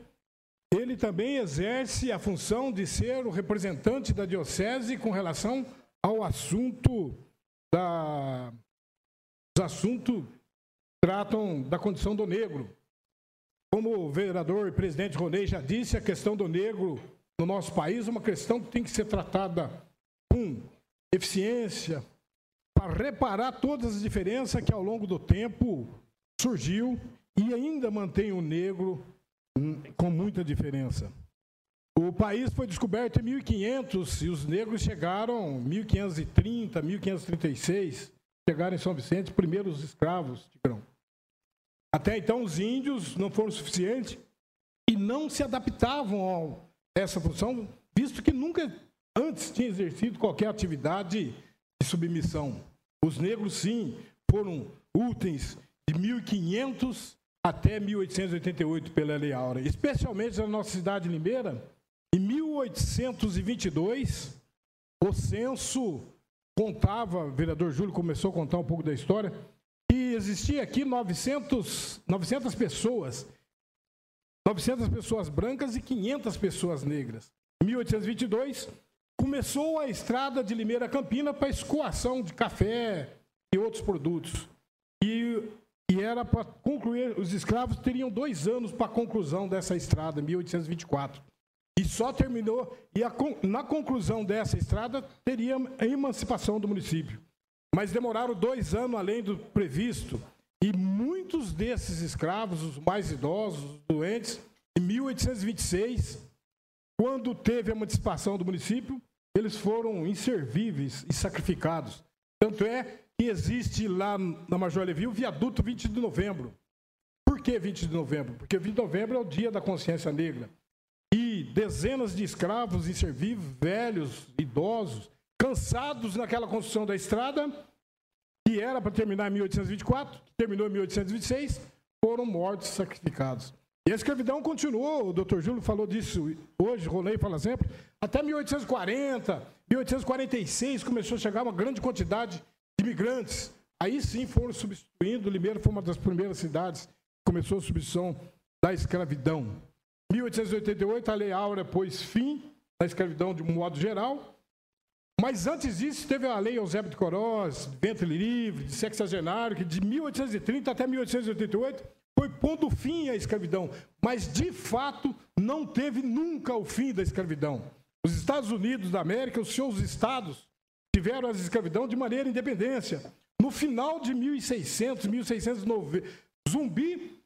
ele também exerce a função de ser o representante da diocese com relação ao assunto os assuntos que tratam da condição do negro. Como o vereador e presidente Ronei já disse, a questão do negro no nosso país é uma questão que tem que ser tratada com eficiência, para reparar todas as diferenças que ao longo do tempo surgiu e ainda mantém o negro com muita diferença. O país foi descoberto em 1500 e os negros chegaram em 1530, 1536, chegaram em São Vicente, os primeiros escravos, Tigrão. Até então os índios não foram suficientes e não se adaptavam a essa função, visto que nunca antes tinha exercido qualquer atividade de submissão. Os negros, sim, foram úteis de 1500 até 1888 pela Lei Áurea, especialmente na nossa cidade de Limeira. Em 1822, o censo contava, o vereador Júlio começou a contar um pouco da história, que existia aqui 900 pessoas, 900 pessoas brancas e 500 pessoas negras. Em 1822, começou a estrada de Limeira a Campina para escoação de café e outros produtos. E era para concluir, os escravos teriam 2 anos para a conclusão dessa estrada, em 1824. E só terminou, na conclusão dessa estrada, teria a emancipação do município. Mas demoraram 2 anos além do previsto. E muitos desses escravos, os mais idosos, os doentes, em 1826, quando teve a emancipação do município, eles foram inservíveis e sacrificados. Tanto é que existe lá na Major Levi o viaduto 20 de novembro. Por que 20 de novembro? Porque 20 de novembro é o dia da consciência negra. E dezenas de escravos inservíveis, velhos, idosos, cansados naquela construção da estrada, que era para terminar em 1824, que terminou em 1826, foram mortos e sacrificados. E a escravidão continuou, o doutor Júlio falou disso hoje, Ronei fala sempre, até 1840, 1846 começou a chegar uma grande quantidade de imigrantes. Aí sim foram substituindo, Limeira foi uma das primeiras cidades que começou a substituição da escravidão. Em 1888, a Lei Áurea pôs fim à escravidão de um modo geral, mas antes disso teve a Lei Eusébio de Queiroz, de ventre livre, de sexagenário, que de 1830 até 1888 foi pondo fim à escravidão, mas de fato não teve nunca o fim da escravidão. Os Estados Unidos da América, os seus estados, tiveram a escravidão de maneira independência. No final de 1600, 1690, Zumbi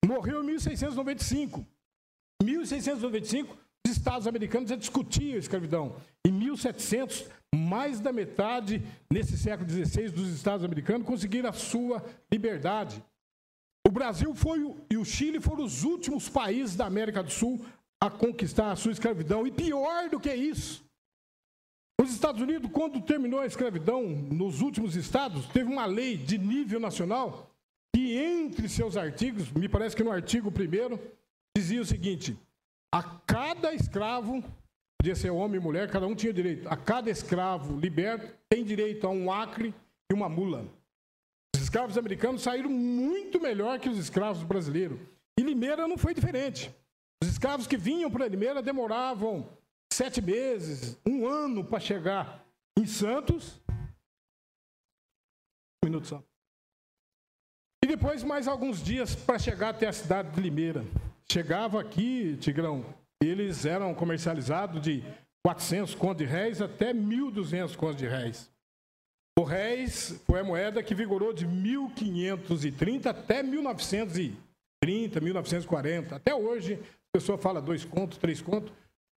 morreu em 1695. Em 1695, os estados americanos já discutiam a escravidão. Em 1700, mais da metade, nesse século XVI, dos estados americanos conseguiram a sua liberdade. O Brasil e o Chile foram os últimos países da América do Sul a conquistar a sua escravidão. E pior do que isso, os Estados Unidos, quando terminou a escravidão nos últimos estados, teve uma lei de nível nacional que, entre seus artigos, me parece que no artigo 1º, dizia o seguinte: a cada escravo, podia ser homem e mulher, cada um tinha direito, a cada escravo liberto tem direito a um acre e uma mula. Os escravos americanos saíram muito melhor que os escravos brasileiros. E Limeira não foi diferente. Os escravos que vinham para Limeira demoravam 7 meses, 1 ano para chegar em Santos. Um minuto só. E depois mais alguns dias para chegar até a cidade de Limeira. Chegava aqui, Tigrão, eles eram comercializados de 400 contos de réis até 1.200 contos de réis. O réis foi a moeda que vigorou de 1530 até 1930, 1940. Até hoje, a pessoa fala 2 contos, 3 contos,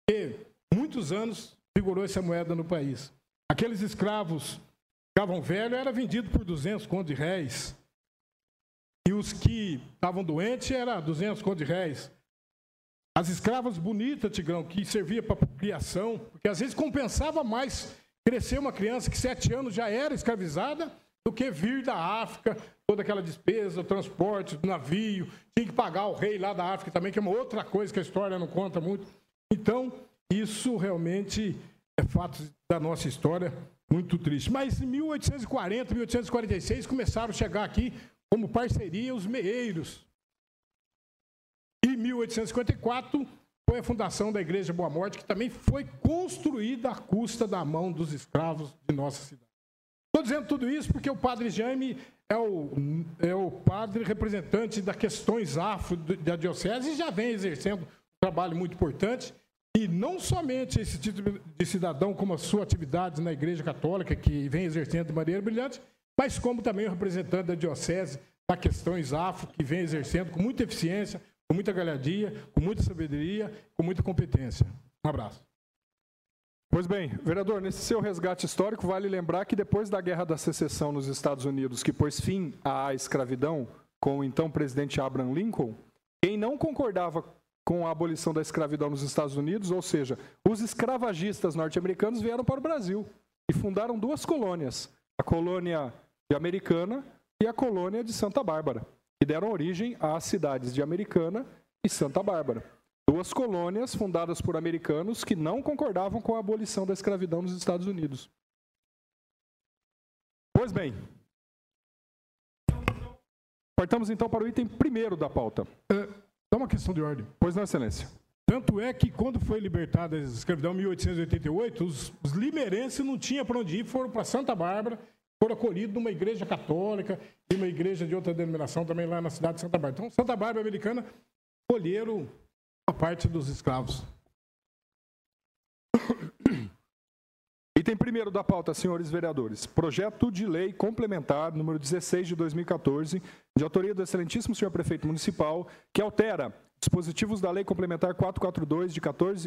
porque muitos anos vigorou essa moeda no país. Aqueles escravos que ficavam velhos eram vendidos por 200 contos de réis. E os que estavam doentes eram 200 contos de réis. As escravas bonitas, Tigrão, que servia para criação, porque às vezes compensava mais crescer uma criança que 7 anos já era escravizada do que vir da África, toda aquela despesa, o transporte, do navio, tinha que pagar o rei lá da África também, que é uma outra coisa que a história não conta muito. Então, isso realmente é fato da nossa história muito triste. Mas em 1840, 1846, começaram a chegar aqui como parceria os meeiros. E em 1854 foi a fundação da Igreja Boa Morte, que também foi construída à custa da mão dos escravos de nossa cidade. Estou dizendo tudo isso porque o padre Jaime é o padre representante das questões afro da diocese e já vem exercendo um trabalho muito importante. E não somente esse título de cidadão, como a sua atividade na Igreja Católica, que vem exercendo de maneira brilhante, mas como também o representante da diocese das questões afro, que vem exercendo com muita eficiência, com muita galhardia, com muita sabedoria, com muita competência. Um abraço.
Pois bem, vereador, nesse seu resgate histórico, vale lembrar que depois da Guerra da Secessão nos Estados Unidos, que pôs fim à escravidão com o então presidente Abraham Lincoln, quem não concordava com a abolição da escravidão nos Estados Unidos, ou seja, os escravagistas norte-americanos vieram para o Brasil e fundaram duas colônias, a colônia de Americana e a colônia de Santa Bárbara, que deram origem às cidades de Americana e Santa Bárbara. Duas colônias fundadas por americanos que não concordavam com a abolição da escravidão nos Estados Unidos. Pois bem, partamos então para o item primeiro da pauta.
Só uma questão de ordem.
Pois não, excelência.
Tanto é que quando foi libertada a escravidão em 1888, os limeirenses não tinham para onde ir, foram para Santa Bárbara, foram acolhidos numa igreja católica e uma igreja de outra denominação também lá na cidade de Santa Bárbara. Então, Santa Bárbara Americana acolheram a parte dos escravos.
Item primeiro da pauta, senhores vereadores. Projeto de lei complementar número 16 de 2014, de autoria do excelentíssimo senhor prefeito municipal, que altera dispositivos da lei complementar 442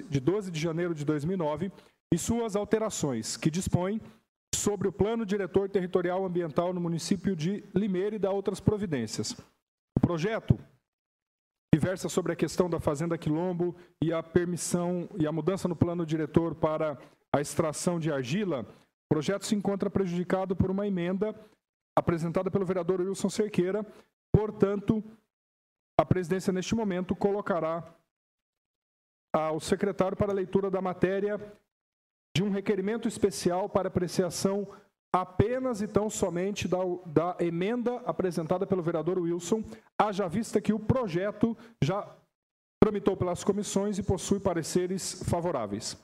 de 12 de janeiro de 2009 e suas alterações, que dispõem sobre o plano diretor territorial ambiental no município de Limeira e da outras providências. O projeto que versa sobre a questão da Fazenda Quilombo e a permissão e a mudança no plano diretor para a extração de argila, o projeto se encontra prejudicado por uma emenda apresentada pelo vereador Wilson Cerqueira. Portanto, a presidência, neste momento, colocará ao secretário para a leitura da matéria de um requerimento especial para apreciação apenas e tão somente da emenda apresentada pelo vereador Wilson, haja vista que o projeto já tramitou pelas comissões e possui pareceres favoráveis.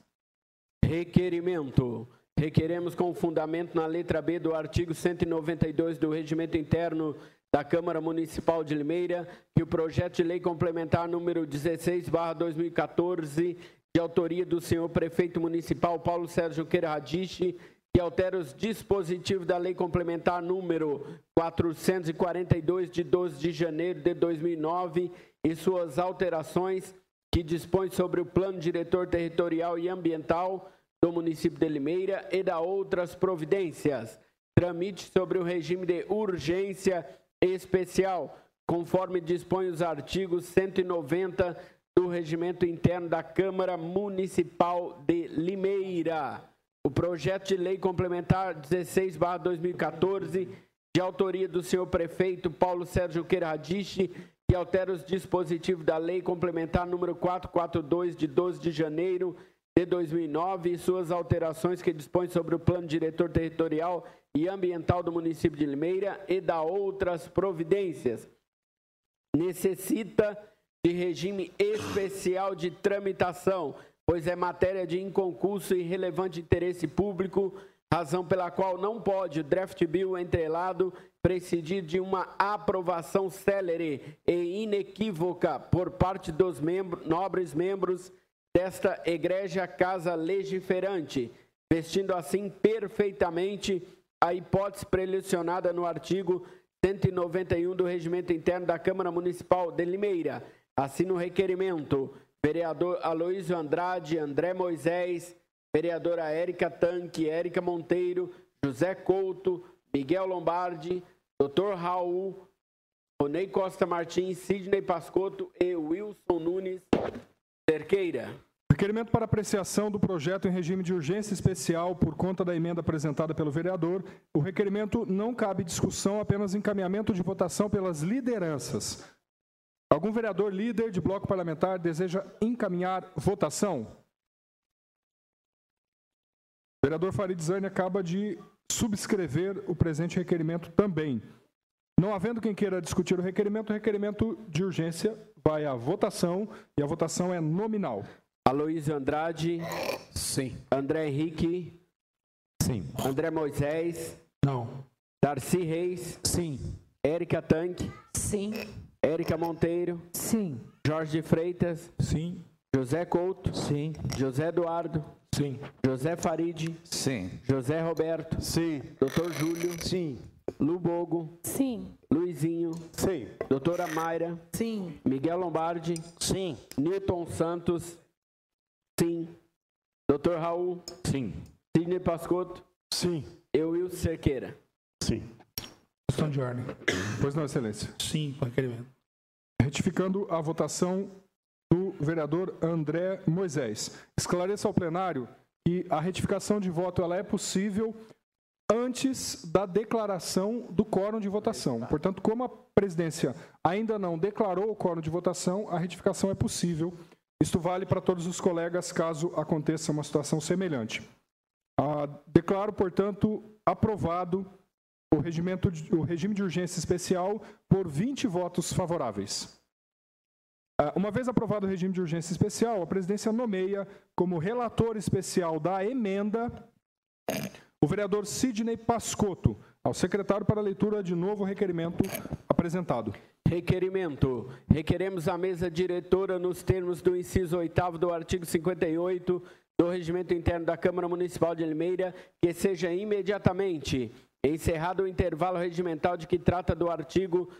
Requerimento. Requeremos com fundamento na letra B do artigo 192 do Regimento Interno da Câmara Municipal de Limeira que o projeto de lei complementar número 16/2014, de autoria do senhor prefeito municipal Paulo Sérgio Queiradiche, que altera os dispositivos da lei complementar número 442 de 12 de janeiro de 2009 e suas alterações, que dispõe sobre o plano diretor territorial e ambiental do município de Limeira e da outras providências. Tramite sobre o regime de urgência especial, conforme dispõe os artigos 190 do Regimento Interno da Câmara Municipal de Limeira. O projeto de lei complementar 16/2014, de autoria do senhor prefeito Paulo Sérgio Queiradiche, que altera os dispositivos da lei complementar número 442 de 12 de janeiro de 2009 e suas alterações, que dispõem sobre o plano diretor territorial e ambiental do município de Limeira e da outras providências. Necessita de regime especial de tramitação, pois é matéria de inconcurso e relevante interesse público, razão pela qual não pode o draft bill entrelado presidir de uma aprovação célere e inequívoca por parte dos nobres membros desta egrégia casa legiferante, vestindo assim perfeitamente a hipótese prelecionada no artigo 191 do Regimento Interno da Câmara Municipal de Limeira. Assina o requerimento vereador Aloísio Andrade, André Moisés, vereadora Érica Tanque, Érica Monteiro, José Couto, Miguel Lombardi, Dr. Raul, Ronei Costa Martins, Sidney Pascotto e Wilson Nunes Cerqueira.
Requerimento para apreciação do projeto em regime de urgência especial por conta da emenda apresentada pelo vereador. O requerimento não cabe discussão, apenas encaminhamento de votação pelas lideranças. Algum vereador líder de bloco parlamentar deseja encaminhar votação? O vereador Farid Zani acaba de subscrever o presente requerimento também. Não havendo quem queira discutir o requerimento de urgência vai à votação e a votação é nominal.
Aloysio Andrade.
Sim.
André Henrique.
Sim.
André Moisés.
Não.
Darcy Reis.
Sim.
Érica Tanque.
Sim.
Érica Monteiro.
Sim.
Jorge de Freitas.
Sim.
José Couto.
Sim.
José Eduardo.
Sim.
José Farid.
Sim.
José Roberto.
Sim.
Dr. Júlio.
Sim.
Lubogo.
Sim.
Luizinho.
Sim.
Doutora Mayra.
Sim.
Miguel Lombardi.
Sim.
Newton Santos. Sim. Dr. Raul.
Sim.
Sidney Pascotto.
Sim.
Eu, Wilson Cerqueira.
Sim.
Questão de ordem.
Pois não, excelência.
Sim, com requerimento.
Retificando a votação do vereador André Moisés. Esclareça ao plenário que a retificação de voto ela é possível antes da declaração do quórum de votação. Portanto, como a presidência ainda não declarou o quórum de votação, a retificação é possível. Isto vale para todos os colegas, caso aconteça uma situação semelhante. Declaro, portanto, aprovado o regime de urgência especial por 20 votos favoráveis. Uma vez aprovado o regime de urgência especial, a presidência nomeia como relator especial da emenda o vereador Sidney Pascotto, ao secretário para a leitura de novo requerimento apresentado.
Requerimento. Requeremos a mesa diretora, nos termos do inciso 8º do artigo 58 do Regimento Interno da Câmara Municipal de Limeira, que seja imediatamente encerrado o intervalo regimental de que trata do artigo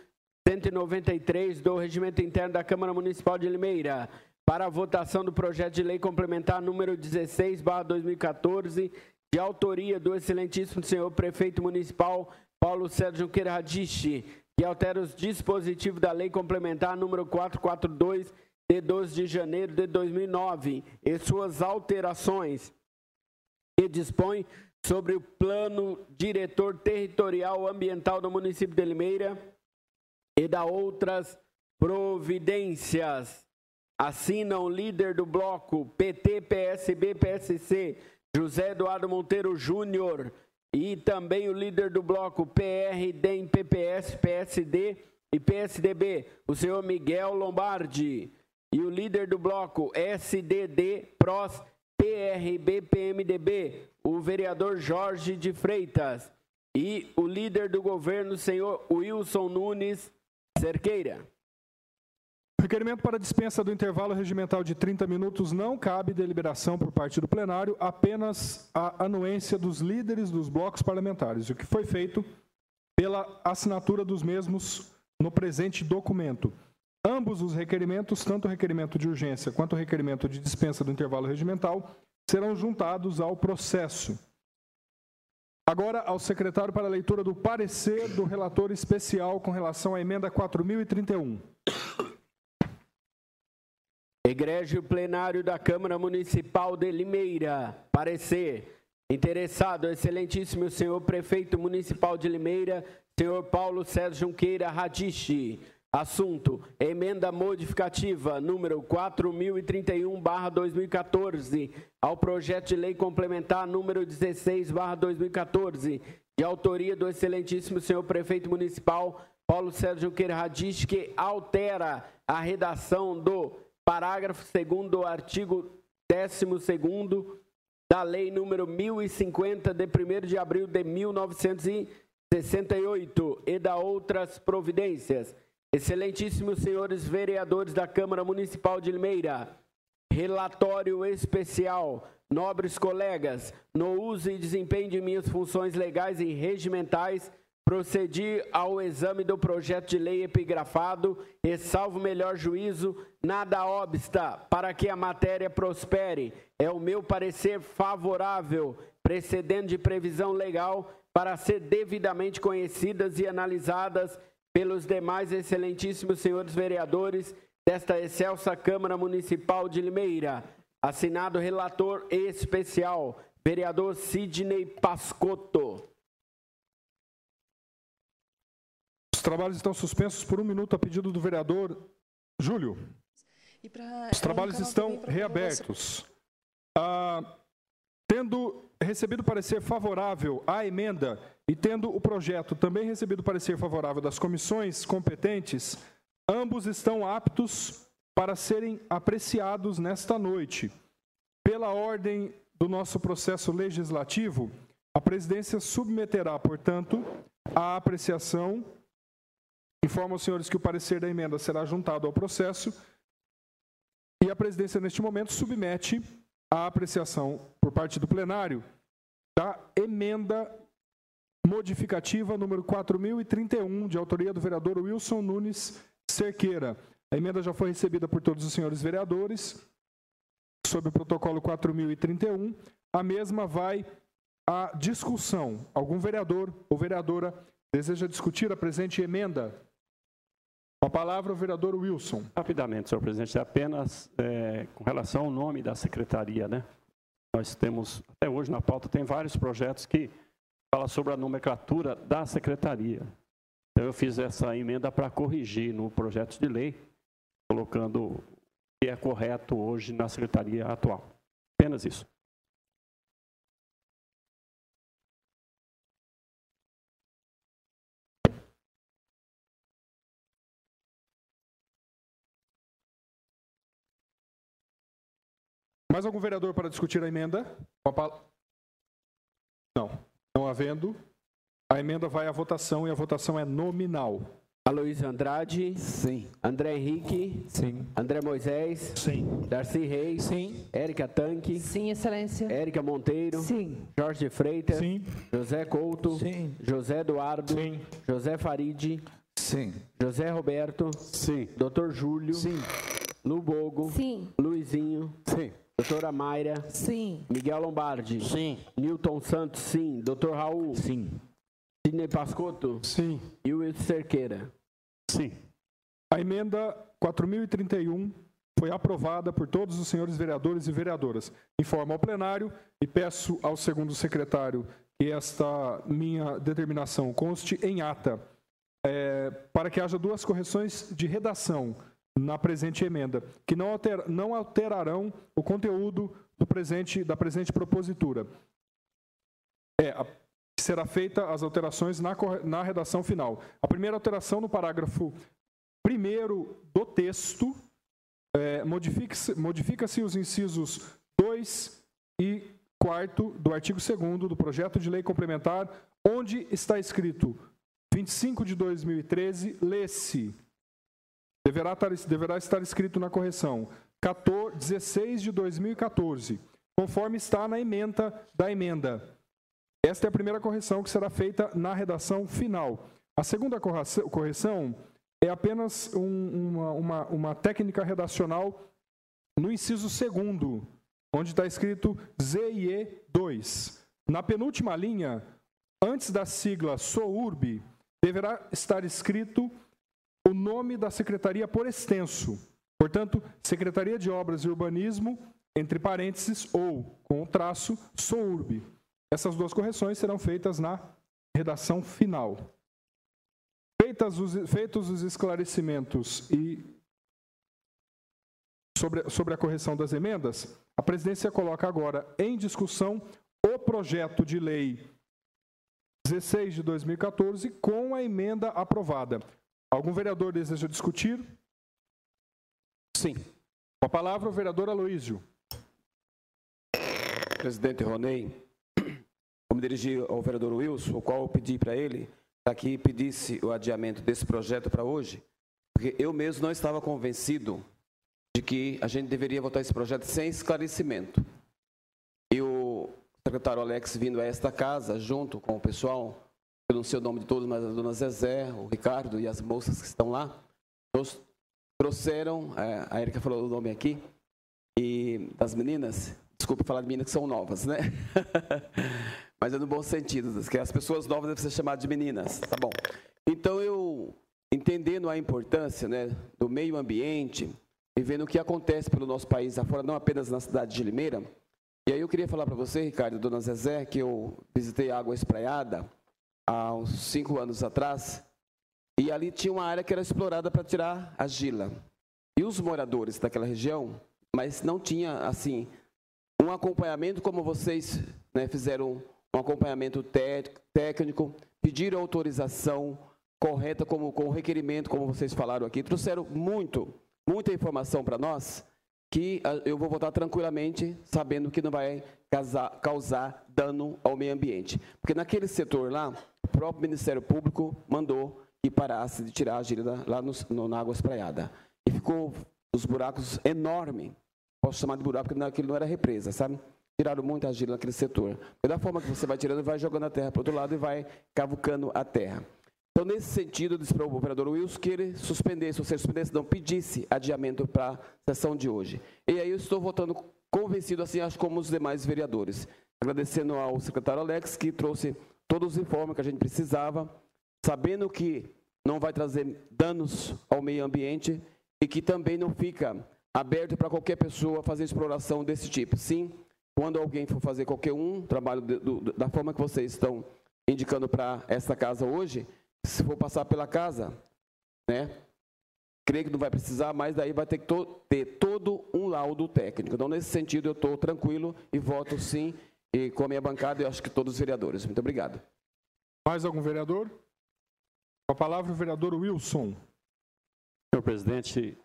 193 do Regimento Interno da Câmara Municipal de Limeira, para a votação do projeto de lei complementar número 16/2014, de autoria do excelentíssimo senhor prefeito municipal Paulo Sérgio Junqueira Radiche, que altera os dispositivos da lei complementar número 442, de 12 de janeiro de 2009, e suas alterações, e dispõe sobre o plano diretor territorial ambiental do município de Limeira e da outras providências. Assinam o líder do bloco PT, PSB, PSC, José Eduardo Monteiro Júnior, e também o líder do bloco PR, DEM, PPS, PSD e PSDB, o senhor Miguel Lombardi, e o líder do bloco SDD, PROS, PRB, PMDB, o vereador Jorge de Freitas, e o líder do governo, senhor Wilson Nunes Cerqueira.
Requerimento para dispensa do intervalo regimental de 30 minutos não cabe deliberação por parte do plenário, apenas a anuência dos líderes dos blocos parlamentares, o que foi feito pela assinatura dos mesmos no presente documento. Ambos os requerimentos, tanto o requerimento de urgência quanto o requerimento de dispensa do intervalo regimental, serão juntados ao processo. Agora, ao secretário para a leitura do parecer do relator especial com relação à emenda 4031.
Egrégio plenário da Câmara Municipal de Limeira. Parecer. Interessado, excelentíssimo senhor prefeito municipal de Limeira, senhor Paulo Sérgio Junqueira Radiche. Assunto: emenda modificativa número 4031/2014 ao projeto de lei complementar número 16/2014, de autoria do excelentíssimo senhor prefeito municipal Paulo Sérgio Junqueira Radiche, que altera a redação do parágrafo 2º do artigo 12º da lei número 1050 de 1º de abril de 1968 e da outras providências. Excelentíssimos senhores vereadores da Câmara Municipal de Limeira, relatório especial, nobres colegas, no uso e desempenho de minhas funções legais e regimentais, procedi ao exame do projeto de lei epigrafado e, salvo melhor juízo, nada obsta para que a matéria prospere. É o meu parecer favorável, precedendo de previsão legal, para ser devidamente conhecidas e analisadas pelos demais excelentíssimos senhores vereadores desta excelsa Câmara Municipal de Limeira. Assinado relator especial, vereador Sidney Pascotto.
Os trabalhos estão suspensos por 1 minuto a pedido do vereador Júlio. Os trabalhos estão reabertos. Tendo recebido parecer favorável à emenda e tendo o projeto também recebido parecer favorável das comissões competentes, ambos estão aptos para serem apreciados nesta noite. Pela ordem do nosso processo legislativo, a presidência submeterá, portanto, à apreciação. Informo aos senhores que o parecer da emenda será juntado ao processo e a presidência, neste momento, submete à apreciação por parte do plenário da emenda modificativa número 4031, de autoria do vereador Wilson Nunes Cerqueira. A emenda já foi recebida por todos os senhores vereadores, sob o protocolo 4031. A mesma vai à discussão. Algum vereador ou vereadora deseja discutir a presente emenda? Com a palavra, o vereador Wilson.
Rapidamente, senhor presidente, apenas com relação ao nome da secretaria, né? Nós temos, até hoje na pauta, tem vários projetos que falam sobre a nomenclatura da secretaria. Então, eu fiz essa emenda para corrigir no projeto de lei, colocando o que é correto hoje na secretaria atual. Apenas isso.
Mais algum vereador para discutir a emenda? Não havendo. A emenda vai à votação e a votação é nominal.
Aloysio Andrade.
Sim.
André Henrique.
Sim.
André Moisés.
Sim.
Darcy Reis.
Sim.
Érica Tanque.
Sim, excelência.
Érica Monteiro.
Sim.
Jorge Freitas.
Sim.
José Couto.
Sim.
José Eduardo.
Sim.
José Farid.
Sim.
José Roberto.
Sim.
Dr. Júlio.
Sim.
Lubogo.
Sim.
Luizinho.
Sim.
Doutora Mayra.
Sim.
Miguel Lombardi.
Sim.
Newton Santos, sim. Dr. Raul.
Sim.
Sidney Pascotto.
Sim.
E o Wilson Cerqueira.
Sim.
A emenda 4031 foi aprovada por todos os senhores vereadores e vereadoras. Informo ao plenário e peço ao segundo secretário que esta minha determinação conste em ata, para que haja 2 correções de redação na presente emenda, que não alterarão o conteúdo da presente propositura. Será feita as alterações na redação final. A primeira alteração no parágrafo 1º do texto, modifica-se os incisos 2 e 4º do artigo 2º do projeto de lei complementar, onde está escrito 25 de 2013, lê-se. Deverá estar escrito na correção 16 de 2014, conforme está na ementa da emenda. Esta é a primeira correção que será feita na redação final. A segunda correção é apenas uma técnica redacional no inciso 2º, onde está escrito ZIE2. Na penúltima linha, antes da sigla SOURB, deverá estar escrito o nome da secretaria por extenso. Portanto, Secretaria de Obras e Urbanismo, entre parênteses, ou com o traço, SOURB. Essas 2 correções serão feitas na redação final. Feitos os esclarecimentos e sobre a correção das emendas, a presidência coloca agora em discussão o projeto de lei 16 de 2014 com a emenda aprovada. Algum vereador deseja discutir? Sim. Com a palavra, o vereador Aloysio.
Presidente Ronei, vou me dirigir ao vereador Wilson, o qual eu pedi para ele para que pedisse o adiamento desse projeto para hoje, porque eu mesmo não estava convencido de que a gente deveria votar esse projeto sem esclarecimento. E o secretário Alex, vindo a esta casa, junto com o pessoal, eu não sei o nome de todos, mas a dona Zezé, o Ricardo e as moças que estão lá, trouxeram, a Erika falou o nome aqui, e das meninas, desculpe falar de meninas que são novas, né? Mas é no bom sentido, que as pessoas novas devem ser chamadas de meninas, tá bom? Então, eu, entendendo a importância, né, do meio ambiente, e vendo o que acontece pelo nosso país afora, não apenas na cidade de Limeira. E aí eu queria falar para você, Ricardo, dona Zezé, que eu visitei Água Espraiada há uns 5 anos atrás, e ali tinha uma área que era explorada para tirar argila. E os moradores daquela região, mas não tinha, assim, um acompanhamento como vocês, né, fizeram um acompanhamento técnico, pediram autorização correta com o requerimento, como vocês falaram aqui, trouxeram muita informação para nós, que eu vou votar tranquilamente, sabendo que não vai causar dano ao meio ambiente. Porque naquele setor lá, o próprio Ministério Público mandou que parasse de tirar a argila lá na Água Espraiada. E ficou os buracos enormes, posso chamar de buraco, porque aquilo não era represa, sabe? Tiraram muita argila naquele setor. Porque da forma que você vai tirando, vai jogando a terra para o outro lado e vai cavucando a terra. Então, nesse sentido, eu disse para o vereador Wilson que ele suspendesse, ou seja, suspendesse, não, pedisse adiamento para a sessão de hoje. E aí eu estou votando convencido, assim, acho como os demais vereadores. Agradecendo ao secretário Alex, que trouxe todos os informes que a gente precisava, sabendo que não vai trazer danos ao meio ambiente e que também não fica aberto para qualquer pessoa fazer exploração desse tipo. Sim, quando alguém for fazer qualquer trabalho da forma que vocês estão indicando para essa casa hoje, se for passar pela casa, né, creio que não vai precisar, mas daí vai ter que ter todo um laudo técnico. Então, nesse sentido, eu estou tranquilo e voto sim, e com a minha bancada, eu acho que todos os vereadores. Muito obrigado.
Mais algum vereador? Com a palavra, o vereador Wilson.
Senhor presidente,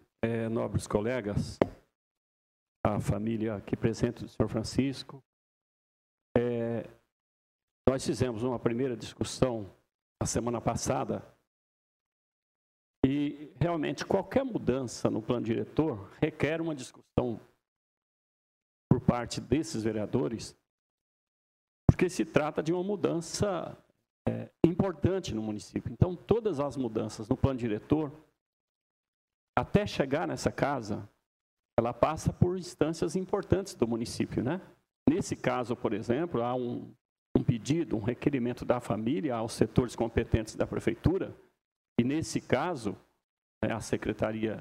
nobres colegas, a família aqui presente do senhor Francisco, nós fizemos uma primeira discussão a semana passada e realmente qualquer mudança no plano diretor requer uma discussão por parte desses vereadores, porque se trata de uma mudança importante no município. Então, todas as mudanças no plano diretor, até chegar nessa casa, ela passa por instâncias importantes do município, né? Nesse caso, por exemplo, há um pedido, um requerimento da família aos setores competentes da prefeitura, e nesse caso, a Secretaria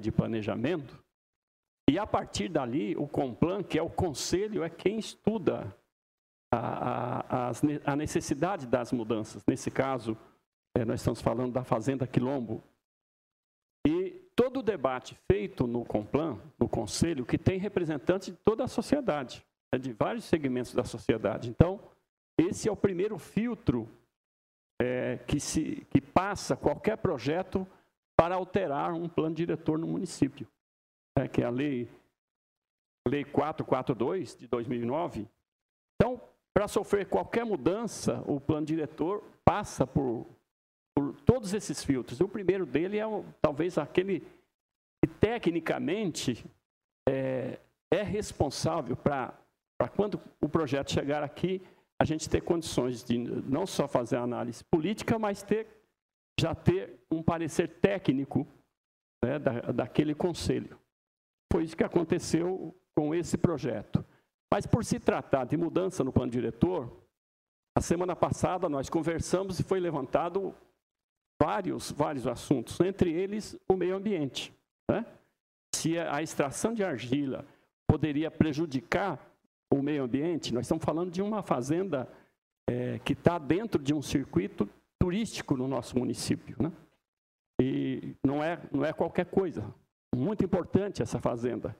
de Planejamento, e a partir dali, o Complan, que é o conselho, é quem estuda a necessidade das mudanças. Nesse caso, nós estamos falando da Fazenda Quilombo. E todo o debate feito no Complan, no conselho, que tem representantes de toda a sociedade, de vários segmentos da sociedade. Então, esse é o primeiro filtro que passa qualquer projeto para alterar um plano diretor no município, que é a Lei 442, de 2009. Então, para sofrer qualquer mudança, o plano diretor passa por todos esses filtros. O primeiro dele é talvez aquele que, tecnicamente, é responsável para quando o projeto chegar aqui, a gente ter condições de não só fazer a análise política, mas já ter um parecer técnico, né, daquele conselho. Foi isso que aconteceu com esse projeto. Mas, por se tratar de mudança no plano diretor, a semana passada nós conversamos e foi levantado vários assuntos, entre eles o meio ambiente, né? Se a extração de argila poderia prejudicar o meio ambiente, nós estamos falando de uma fazenda que está dentro de um circuito turístico no nosso município, né? E não é qualquer coisa, muito importante essa fazenda.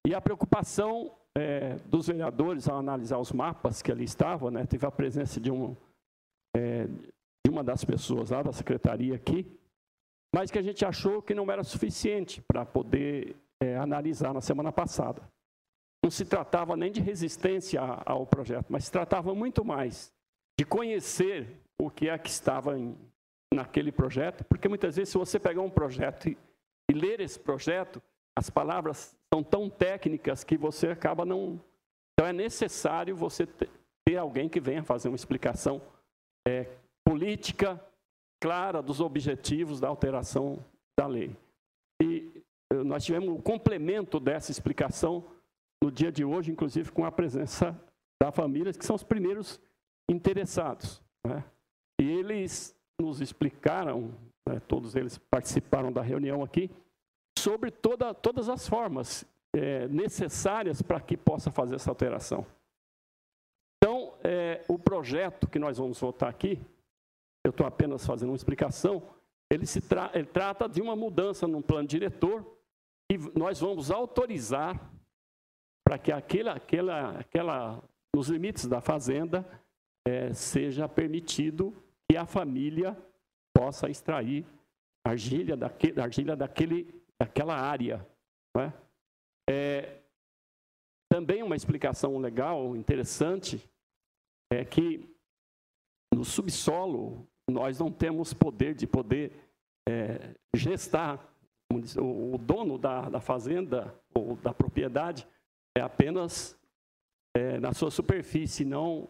E a preocupação dos vereadores ao analisar os mapas que ali estavam, né, teve a presença de uma das pessoas lá da secretaria aqui, mas que a gente achou que não era suficiente para poder analisar na semana passada. Não se tratava nem de resistência ao projeto, mas se tratava muito mais de conhecer o que é que estava naquele projeto, porque muitas vezes, se você pegar um projeto e ler esse projeto, as palavras são tão técnicas que você acaba não... Então, é necessário você ter alguém que venha fazer uma explicação política clara dos objetivos da alteração da lei. E nós tivemos um complemento dessa explicação no dia de hoje, inclusive com a presença da família, que são os primeiros interessados, né? E eles nos explicaram, né, todos eles participaram da reunião aqui, sobre todas as formas necessárias para que possa fazer essa alteração. Então, o projeto que nós vamos votar aqui, eu estou apenas fazendo uma explicação, ele trata de uma mudança no plano diretor e nós vamos autorizar para que nos limites da fazenda, seja permitido que a família possa extrair argila daquela área. Não é? Também uma explicação legal, interessante, é que no subsolo nós não temos poder de gestar. O dono da fazenda ou da propriedade é apenas na sua superfície, não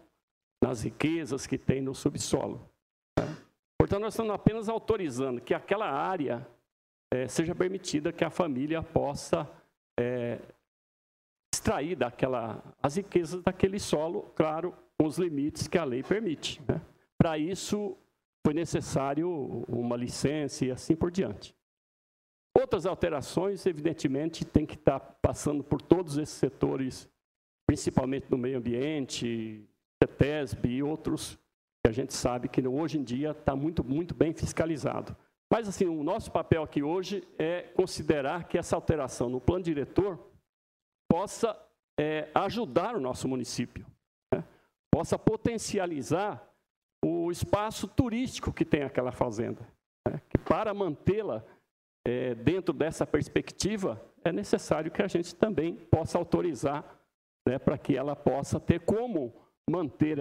nas riquezas que tem no subsolo. Portanto, nós estamos apenas autorizando que aquela área seja permitida que a família possa extrair as riquezas daquele solo, claro, com os limites que a lei permite. Né? Para isso, foi necessário uma licença e assim por diante. Outras alterações, evidentemente, tem que estar passando por todos esses setores, principalmente no meio ambiente, CETESB e outros, que a gente sabe que hoje em dia está muito bem fiscalizado. Mas, assim, o nosso papel aqui hoje é considerar que essa alteração no plano diretor possa ajudar o nosso município, né? Possa potencializar o espaço turístico que tem aquela fazenda, né? Que para mantê-la dentro dessa perspectiva, é necessário que a gente também possa autorizar, né, para que ela possa ter como manter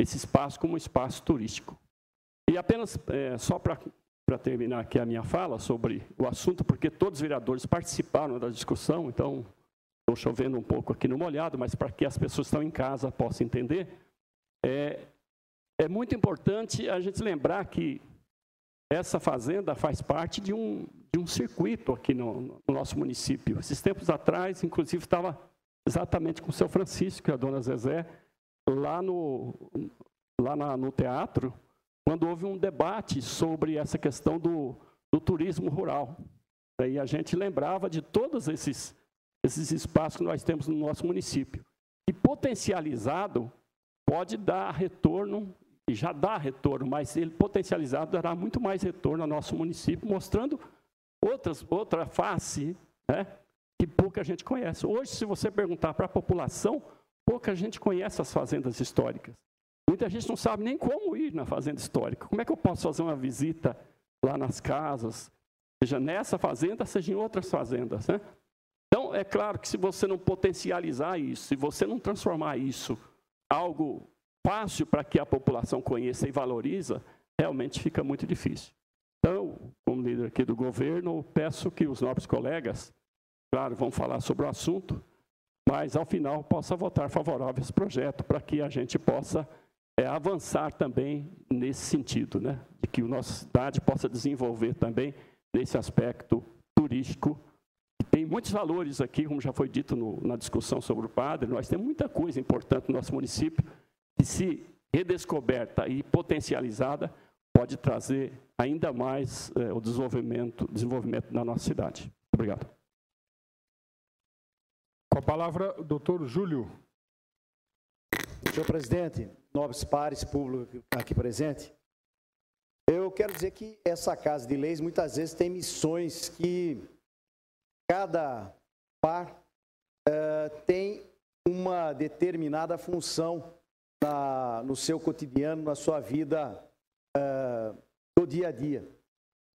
esse espaço como um espaço turístico. E apenas, só para terminar aqui a minha fala sobre o assunto, porque todos os vereadores participaram da discussão, então estou chovendo um pouco aqui no molhado, mas para que as pessoas que estão em casa possam entender, é muito importante a gente lembrar que essa fazenda faz parte de um circuito aqui no nosso município. Esses tempos atrás, inclusive, estava exatamente com o seu Francisco e a dona Zezé, lá no teatro, quando houve um debate sobre essa questão do turismo rural. E a gente lembrava de todos esses espaços que nós temos no nosso município. E potencializado pode dar retorno, e já dá retorno, mas ele potencializado dará muito mais retorno ao nosso município, mostrando outra face, né, que pouca gente conhece. Hoje, se você perguntar para a população, pouca gente conhece as fazendas históricas. Muita gente não sabe nem como ir na fazenda histórica. Como é que eu posso fazer uma visita lá nas casas, seja nessa fazenda, seja em outras fazendas, né? Então, é claro que se você não potencializar isso, se você não transformar isso algo fácil para que a população conheça e valoriza, realmente fica muito difícil. Então, como líder aqui do governo, peço que os nobres colegas, claro, vão falar sobre o assunto, mas ao final possa votar favorável a esse projeto para que a gente possa avançar também nesse sentido, né? De que a nossa cidade possa desenvolver também nesse aspecto turístico. E tem muitos valores aqui, como já foi dito na discussão sobre o padre, nós temos muita coisa importante no nosso município, que se redescoberta e potencializada, pode trazer ainda mais o desenvolvimento na nossa cidade. Obrigado.
Com a palavra, doutor Júlio.
Senhor presidente, nobres pares, público aqui presente, eu quero dizer que essa Casa de Leis muitas vezes tem missões que cada par tem uma determinada função no seu cotidiano, na sua vida do dia a dia.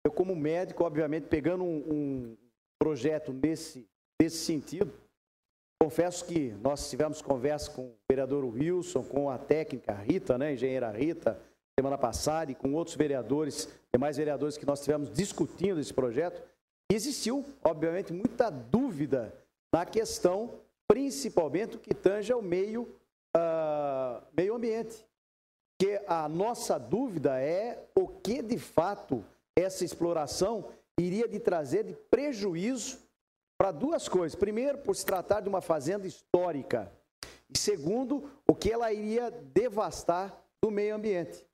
Eu, como médico, obviamente, pegando um projeto nesse sentido, confesso que nós tivemos conversa com o vereador Wilson, com a técnica Rita, né, engenheira Rita, semana passada, e com outros vereadores, demais vereadores que nós tivemos discutindo esse projeto. E existiu, obviamente, muita dúvida na questão, principalmente o que tange ao meio ambiente. Porque a nossa dúvida é o que, de fato, essa exploração iria de trazer de prejuízo para duas coisas. Primeiro, por se tratar de uma fazenda histórica. E segundo, o que ela iria devastar do meio ambiente.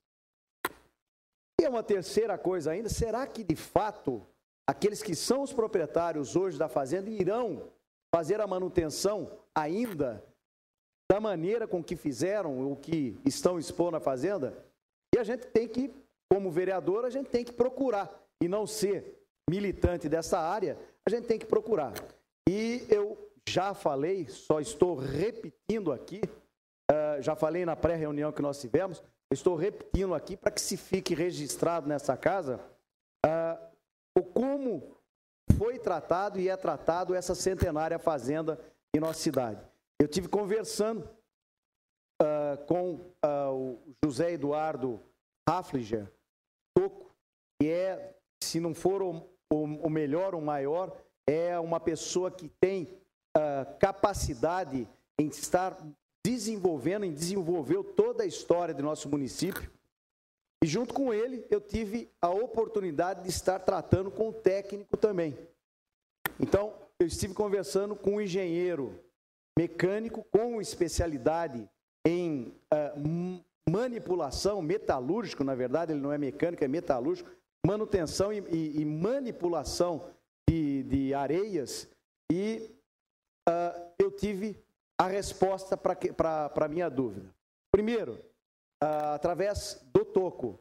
E uma terceira coisa ainda, será que de fato aqueles que são os proprietários hoje da fazenda irão fazer a manutenção ainda da maneira com que fizeram, o que estão expondo a fazenda, e a gente tem que, como vereador, a gente tem que procurar, e não ser militante dessa área, a gente tem que procurar. E eu já falei, só estou repetindo aqui, já falei na pré-reunião que nós tivemos, estou repetindo aqui para que se fique registrado nessa casa o como foi tratado e é tratado essa centenária fazenda em nossa cidade. Eu tive conversando com o José Eduardo Hafliger Toco, que é, se não for o melhor, o maior, é uma pessoa que tem capacidade em estar desenvolveu toda a história do nosso município. E junto com ele, eu tive a oportunidade de estar tratando com o técnico também. Então, eu estive conversando com um engenheiro mecânico com especialidade em manipulação, metalúrgico, na verdade, ele não é mecânico, é metalúrgico, manutenção e manipulação de areias, e eu tive a resposta para a minha dúvida. Primeiro, através do Toco,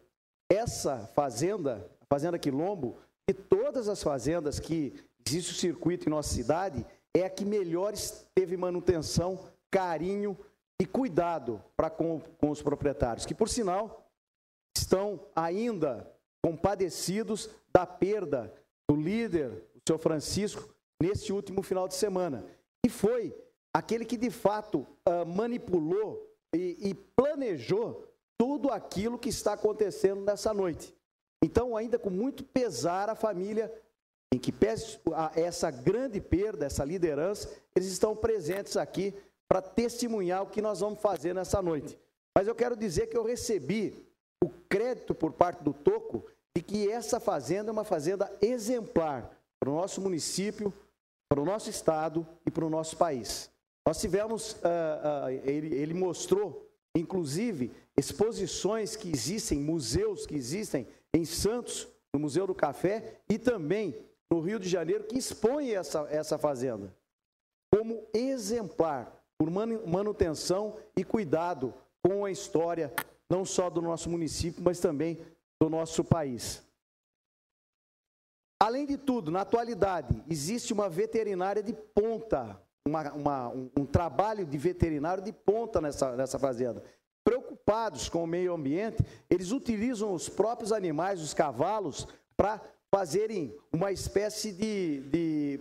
essa fazenda, a Fazenda Quilombo, e todas as fazendas que existe o circuito em nossa cidade, é a que melhor teve manutenção, carinho e cuidado com os proprietários, que, por sinal, estão ainda compadecidos da perda do líder, o senhor Francisco, nesse último final de semana. E foi aquele que, de fato, manipulou e planejou tudo aquilo que está acontecendo nessa noite. Então, ainda com muito pesar, a família, em que pese essa grande perda, essa liderança, eles estão presentes aqui para testemunhar o que nós vamos fazer nessa noite. Mas eu quero dizer que eu recebi o crédito por parte do Toco de que essa fazenda é uma fazenda exemplar para o nosso município, para o nosso estado e para o nosso país. Nós tivemos, ele mostrou, inclusive, exposições que existem, museus que existem em Santos, no Museu do Café, e também no Rio de Janeiro, que expõe essa fazenda como exemplar por manutenção e cuidado com a história, não só do nosso município, mas também do nosso país. Além de tudo, na atualidade, existe uma veterinária de ponta, um trabalho de veterinário de ponta nessa fazenda. Preocupados com o meio ambiente, eles utilizam os próprios animais, os cavalos, para fazerem uma espécie de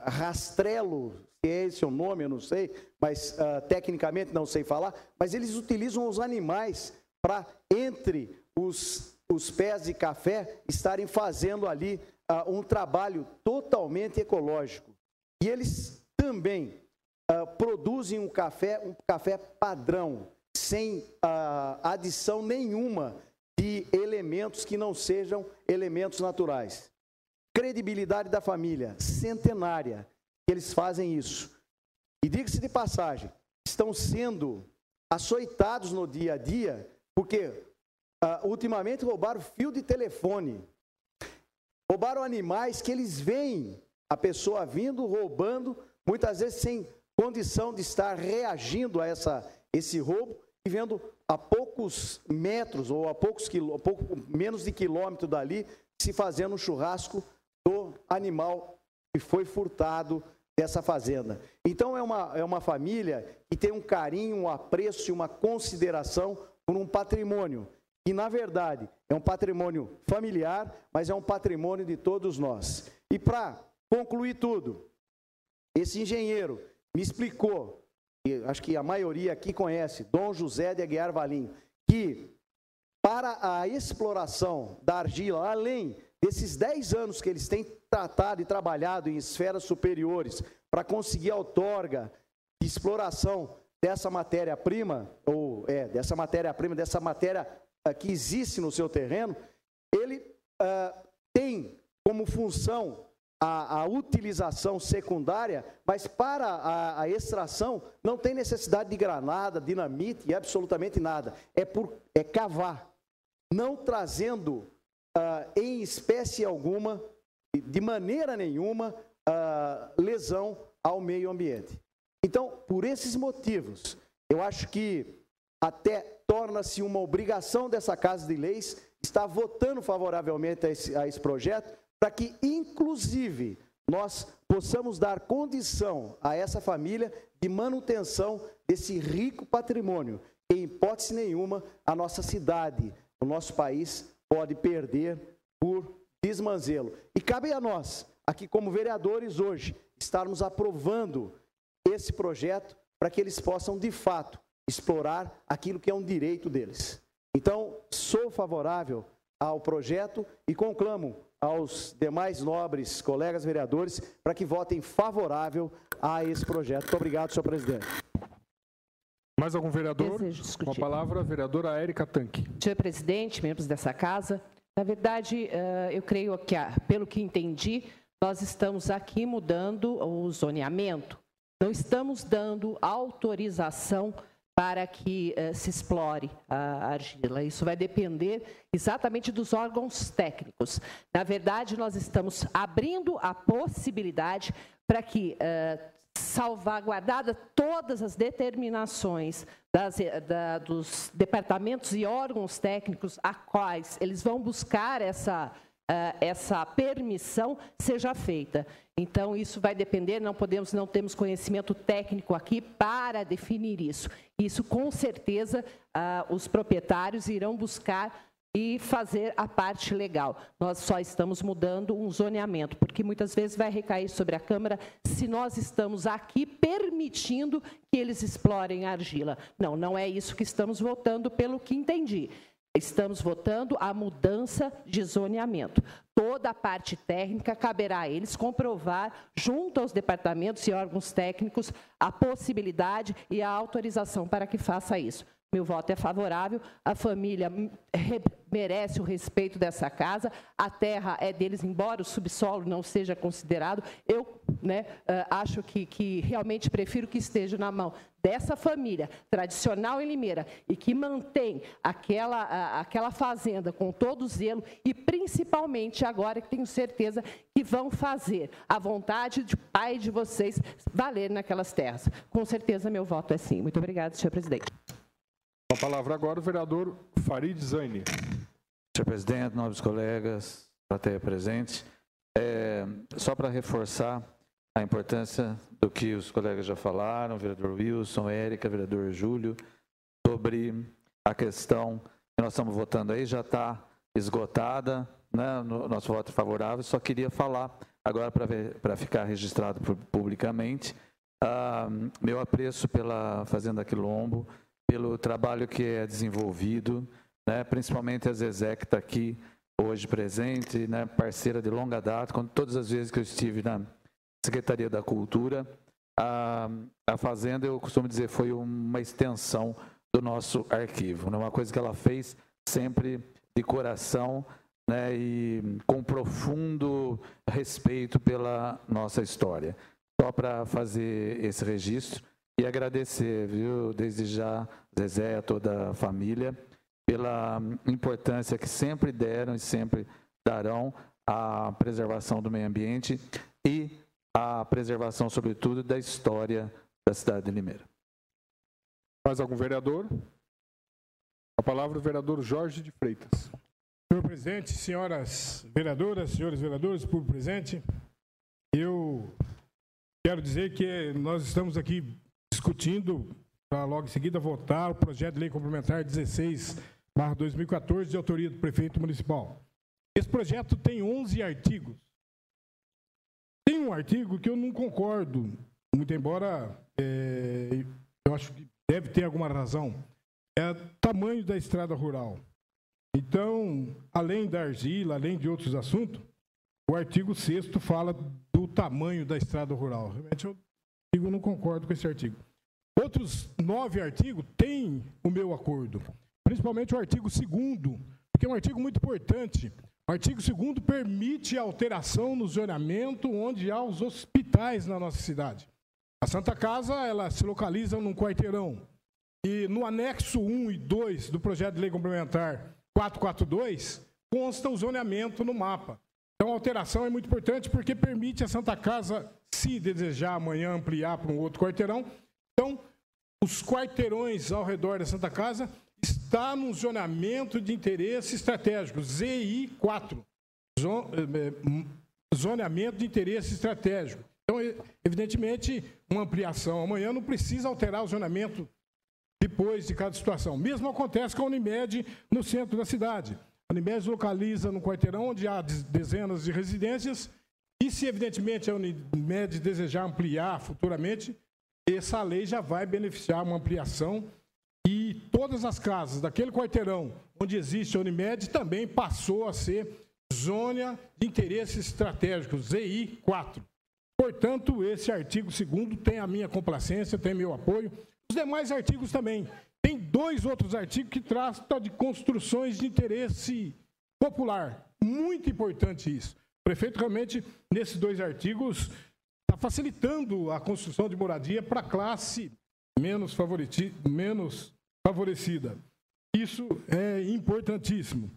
rastrelo, se é esse o nome, eu não sei, mas tecnicamente não sei falar, mas eles utilizam os animais para, entre os pés de café, estarem fazendo ali um trabalho totalmente ecológico. E eles também produzem um café padrão, sem adição nenhuma de elementos que não sejam elementos naturais. Credibilidade da família, centenária, que eles fazem isso. E diga-se de passagem, estão sendo açoitados no dia a dia, porque ultimamente roubaram fio de telefone, roubaram animais que eles veem a pessoa vindo, roubando, muitas vezes sem condição de estar reagindo a esse roubo, e vendo a poucos metros ou a pouco menos de quilômetro dali, se fazendo um churrasco do animal que foi furtado dessa fazenda. Então é uma família que tem um carinho, um apreço e uma consideração por um patrimônio, que na verdade é um patrimônio familiar, mas é um patrimônio de todos nós. E para concluir tudo, esse engenheiro me explicou, e acho que a maioria aqui conhece, Dom José de Aguiar Valim, que para a exploração da argila, além desses 10 anos que eles têm tratado e trabalhado em esferas superiores para conseguir a outorga de exploração dessa matéria-prima, dessa matéria que existe no seu terreno, ele tem como função a utilização secundária, mas para a extração não tem necessidade de granada, dinamite e absolutamente nada. É cavar, não trazendo em espécie alguma de maneira nenhuma, lesão ao meio ambiente. Então, por esses motivos, eu acho que até torna-se uma obrigação dessa Casa de Leis estar votando favoravelmente a esse projeto, para que, inclusive, nós possamos dar condição a essa família de manutenção desse rico patrimônio, que, em hipótese nenhuma, a nossa cidade, o nosso país, pode perder por desmanzelo. E cabe a nós, aqui como vereadores hoje, estarmos aprovando esse projeto para que eles possam, de fato, explorar aquilo que é um direito deles. Então, sou favorável ao projeto e conclamo aos demais nobres colegas vereadores para que votem favorável a esse projeto. Muito obrigado, senhor presidente.
Mais algum vereador? Com a palavra, a vereadora Érica Tanque.
Senhor presidente, membros dessa casa, na verdade, eu creio que, pelo que entendi, nós estamos aqui mudando o zoneamento. Não estamos dando autorização para que se explore a argila. Isso vai depender exatamente dos órgãos técnicos. Na verdade, nós estamos abrindo a possibilidade para que, salvaguardada todas as determinações dos departamentos e órgãos técnicos a quais eles vão buscar essa permissão, seja feita. Então, isso vai depender, não temos conhecimento técnico aqui para definir isso. Isso, com certeza, os proprietários irão buscar e fazer a parte legal. Nós só estamos mudando um zoneamento, porque muitas vezes vai recair sobre a Câmara se nós estamos aqui permitindo que eles explorem a argila. Não, não é isso que estamos votando, pelo que entendi. Estamos votando a mudança de zoneamento. Toda a parte técnica caberá a eles comprovar, junto aos departamentos e órgãos técnicos, a possibilidade e a autorização para que faça isso. Meu voto é favorável, a família merece o respeito dessa casa, a terra é deles, embora o subsolo não seja considerado. Eu acho que realmente prefiro que esteja na mão dessa família tradicional em Limeira e que mantém aquela fazenda com todo zelo e, principalmente agora, que tenho certeza que vão fazer a vontade de pai de vocês valer naquelas terras. Com certeza, meu voto é sim. Muito obrigada, senhor presidente.
Com a palavra agora o vereador Farid Zaini.
Senhor presidente, nobres colegas, plateia presente, só para reforçar a importância do que os colegas já falaram, vereador Wilson, Érica, vereador Júlio, sobre a questão que nós estamos votando aí, já está esgotada, né, no nosso voto favorável. Só queria falar agora para ficar registrado publicamente, meu apreço pela Fazenda Quilombo, pelo trabalho que é desenvolvido, né, principalmente a Zezé, que está aqui hoje presente, né, parceira de longa data. Todas as vezes que eu estive na Secretaria da Cultura, a Fazenda, eu costumo dizer, foi uma extensão do nosso arquivo, né, uma coisa que ela fez sempre de coração, né, e com profundo respeito pela nossa história. Só para fazer esse registro e agradecer, viu, desde já, Zezé, a toda a família, pela importância que sempre deram e sempre darão à preservação do meio ambiente e à preservação, sobretudo, da história da cidade de Limeira.
Mais algum vereador? A palavra o vereador Jorge de Freitas.
Senhor presidente, senhoras vereadoras, senhores vereadores, público presente, eu quero dizer que nós estamos aqui discutindo, para logo em seguida votar o projeto de lei complementar 16/2014, de autoria do prefeito municipal. Esse projeto tem 11 artigos. Tem um artigo que eu não concordo, muito embora eu acho que deve ter alguma razão. É o tamanho da estrada rural. Então, além da argila, além de outros assuntos, o artigo 6º fala do tamanho da estrada rural. Realmente eu não concordo com esse artigo. Outros 9 artigos têm o meu acordo, principalmente o artigo 2º, porque é um artigo muito importante. O artigo 2º permite a alteração no zoneamento onde há os hospitais na nossa cidade. A Santa Casa, ela se localiza num quarteirão. E no anexo 1 e 2 do projeto de lei complementar 442, consta o zoneamento no mapa. Então, a alteração é muito importante porque permite a Santa Casa, se desejar amanhã ampliar para um outro quarteirão. Então, os quarteirões ao redor da Santa Casa está num zoneamento de interesse estratégico, ZI4, zoneamento de interesse estratégico. Então, evidentemente, uma ampliação amanhã não precisa alterar o zoneamento depois de cada situação. Mesmo acontece com a Unimed no centro da cidade. A Unimed localiza no quarteirão onde há dezenas de residências e, se evidentemente a Unimed desejar ampliar futuramente, essa lei já vai beneficiar uma ampliação e todas as casas daquele quarteirão onde existe a Unimed também passou a ser zona de interesse estratégico, ZI4. Portanto, esse artigo 2º tem a minha complacência, tem meu apoio. Os demais artigos também. Tem 2 outros artigos que tratam de construções de interesse popular. Muito importante isso. O prefeito realmente, nesses 2 artigos, está facilitando a construção de moradia para a classe menos favorecida. Isso é importantíssimo.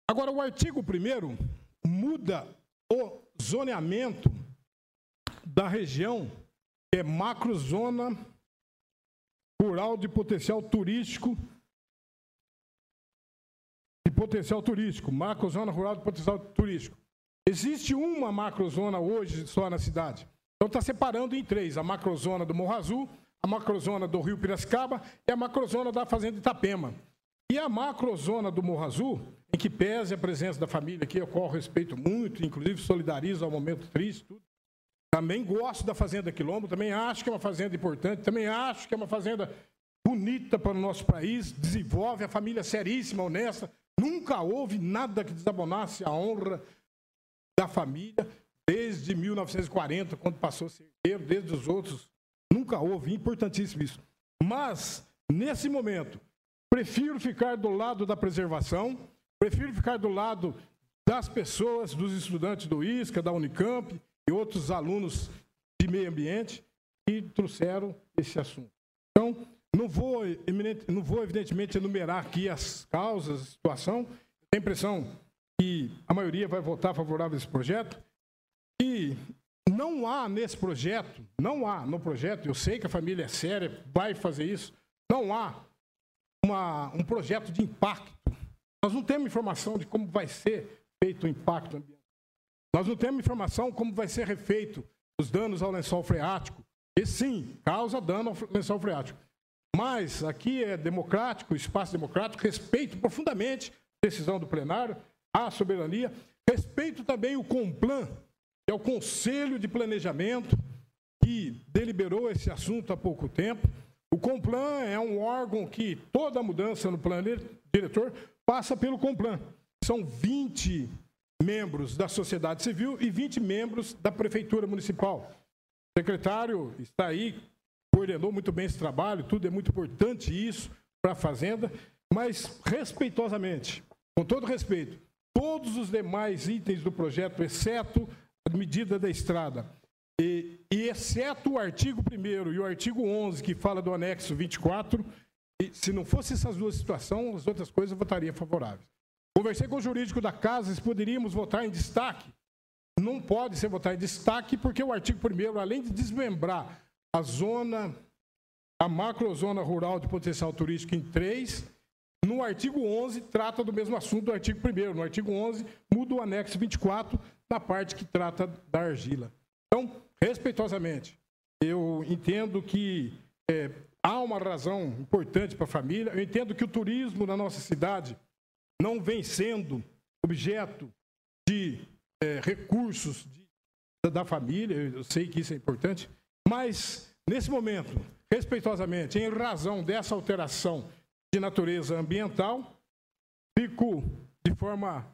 Agora, o artigo 1º muda o zoneamento da região, que é macrozona rural de potencial turístico, macrozona rural de potencial turístico. Existe uma macrozona hoje só na cidade. Então está separando em 3, a macrozona do Morro Azul, a macrozona do Rio Piracicaba e a macrozona da Fazenda Itapema. E a macrozona do Morro Azul, em que pese a presença da família aqui, eu qual respeito muito, inclusive solidarizo ao momento triste, tudo. Também gosto da Fazenda Quilombo, também acho que é uma fazenda importante, também acho que é uma fazenda bonita para o nosso país, desenvolve a família seríssima, honesta. Nunca houve nada que desabonasse a honra da família, desde 1940, quando passou a ser herdeiro, desde os outros. Nunca houve, importantíssimo isso. Mas, nesse momento, prefiro ficar do lado da preservação, prefiro ficar do lado das pessoas, dos estudantes do ISCA, da Unicamp, e outros alunos de meio ambiente que trouxeram esse assunto. Então, não vou evidentemente enumerar aqui as causas, a situação. Tenho a impressão que a maioria vai votar favorável a esse projeto. E não há nesse projeto, no projeto, eu sei que a família é séria, vai fazer isso, não há um projeto de impacto. Nós não temos informação de como vai ser feito o impacto ambiental. Nós não temos informação como vai ser refeito os danos ao lençol freático. E sim, causa dano ao lençol freático. Mas aqui é democrático, espaço democrático, respeito profundamente a decisão do plenário, a soberania, respeito também o CONPLAN, que é o Conselho de Planejamento, que deliberou esse assunto há pouco tempo. O CONPLAN é um órgão que toda mudança no plano diretor passa pelo CONPLAN. São 20 membros da sociedade civil e 20 membros da prefeitura municipal. O secretário está aí, coordenou muito bem esse trabalho, tudo é muito importante isso para a Fazenda, mas respeitosamente, com todo respeito, todos os demais itens do projeto, exceto a medida da estrada, e exceto o artigo 1º e o artigo 11, que fala do anexo 24, e se não fosse essas 2 situações, as outras coisas eu votaria favorável. Conversei com o jurídico da casa, se poderíamos votar em destaque. Não pode ser votar em destaque, porque o artigo 1º, além de desmembrar a macrozona rural de potencial turístico em 3, no artigo 11 trata do mesmo assunto do artigo 1º. No artigo 11 muda o anexo 24 na parte que trata da argila. Então, respeitosamente, eu entendo que há uma razão importante para a família, eu entendo que o turismo na nossa cidade não vem sendo objeto de recursos da família, eu sei que isso é importante, mas, nesse momento, respeitosamente, em razão dessa alteração de natureza ambiental, fico de forma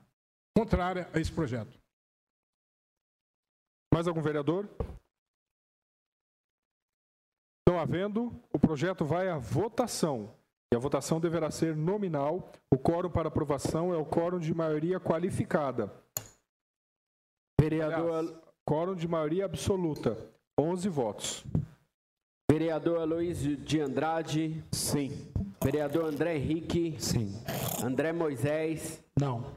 contrária a esse projeto.
Mais algum vereador? Não havendo, o projeto vai à votação. E a votação deverá ser nominal. O quórum para aprovação é o quórum de maioria qualificada.
Vereador...
quórum de maioria absoluta. 11 votos.
Vereador Aloysio de Andrade.
Sim.
Vereador André Henrique.
Sim.
André Moisés.
Não.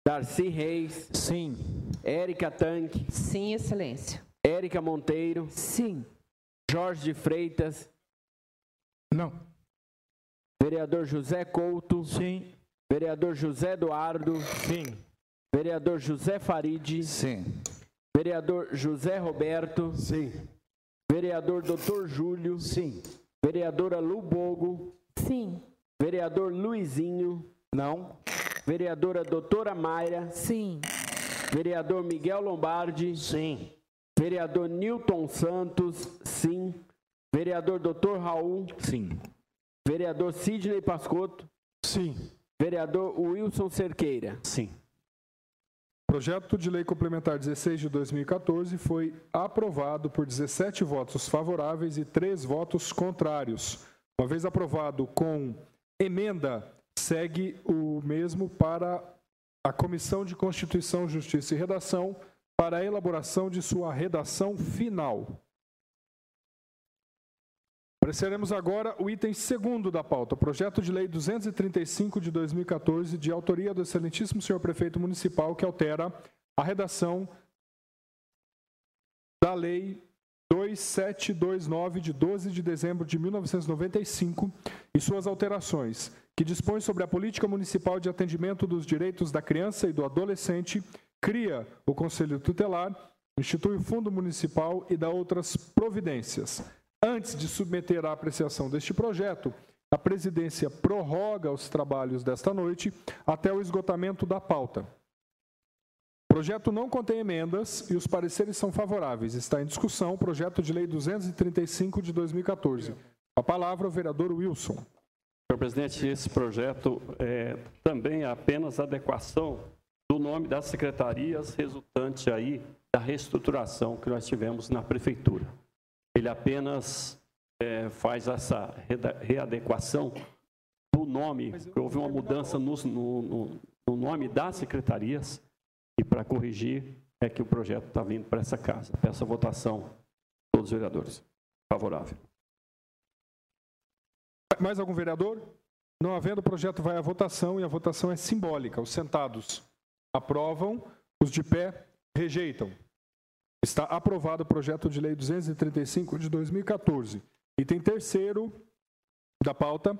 Darcy Reis.
Sim.
Érica Tanque.
Sim, excelência.
Érica Monteiro.
Sim.
Jorge de Freitas.
Não.
Vereador José Couto.
Sim.
Vereador José Eduardo.
Sim.
Vereador José Farid.
Sim.
Vereador José Roberto.
Sim.
Vereador Dr. Júlio.
Sim.
Vereadora Lu Bogo.
Sim.
Vereador Luizinho.
Não.
Vereadora Doutora Mayra.
Sim.
Vereador Miguel Lombardi.
Sim.
Vereador Newton Santos. Sim. Vereador Dr. Raul.
Sim.
Vereador Sidney Pascotto.
Sim.
Vereador Wilson Cerqueira.
Sim.
Projeto de Lei Complementar 16 de 2014 foi aprovado por 17 votos favoráveis e 3 votos contrários. Uma vez aprovado com emenda, segue o mesmo para a Comissão de Constituição, Justiça e Redação para a elaboração de sua redação final. Apreciaremos agora o item 2º da pauta, Projeto de Lei 235 de 2014, de autoria do excelentíssimo senhor Prefeito Municipal, que altera a redação da Lei 2729, de 12 de dezembro de 1995, e suas alterações, que dispõe sobre a política municipal de atendimento dos direitos da criança e do adolescente, cria o Conselho Tutelar, institui o Fundo Municipal e dá outras providências. Antes de submeter à apreciação deste projeto, a presidência prorroga os trabalhos desta noite até o esgotamento da pauta. O projeto não contém emendas e os pareceres são favoráveis. Está em discussão o projeto de lei 235 de 2014. A palavra ao vereador Wilson.
Senhor presidente, esse projeto também é apenas adequação do nome das secretarias resultante aí da reestruturação que nós tivemos na prefeitura. Ele apenas faz essa readequação do nome, porque houve uma mudança no nome das secretarias, e para corrigir é que o projeto está vindo para essa casa. Peço a votação, todos os vereadores. Favorável.
Mais algum vereador? Não havendo, o projeto vai à votação e a votação é simbólica. Os sentados aprovam, os de pé rejeitam. Está aprovado o projeto de lei 235 de 2014. Item 3º da pauta,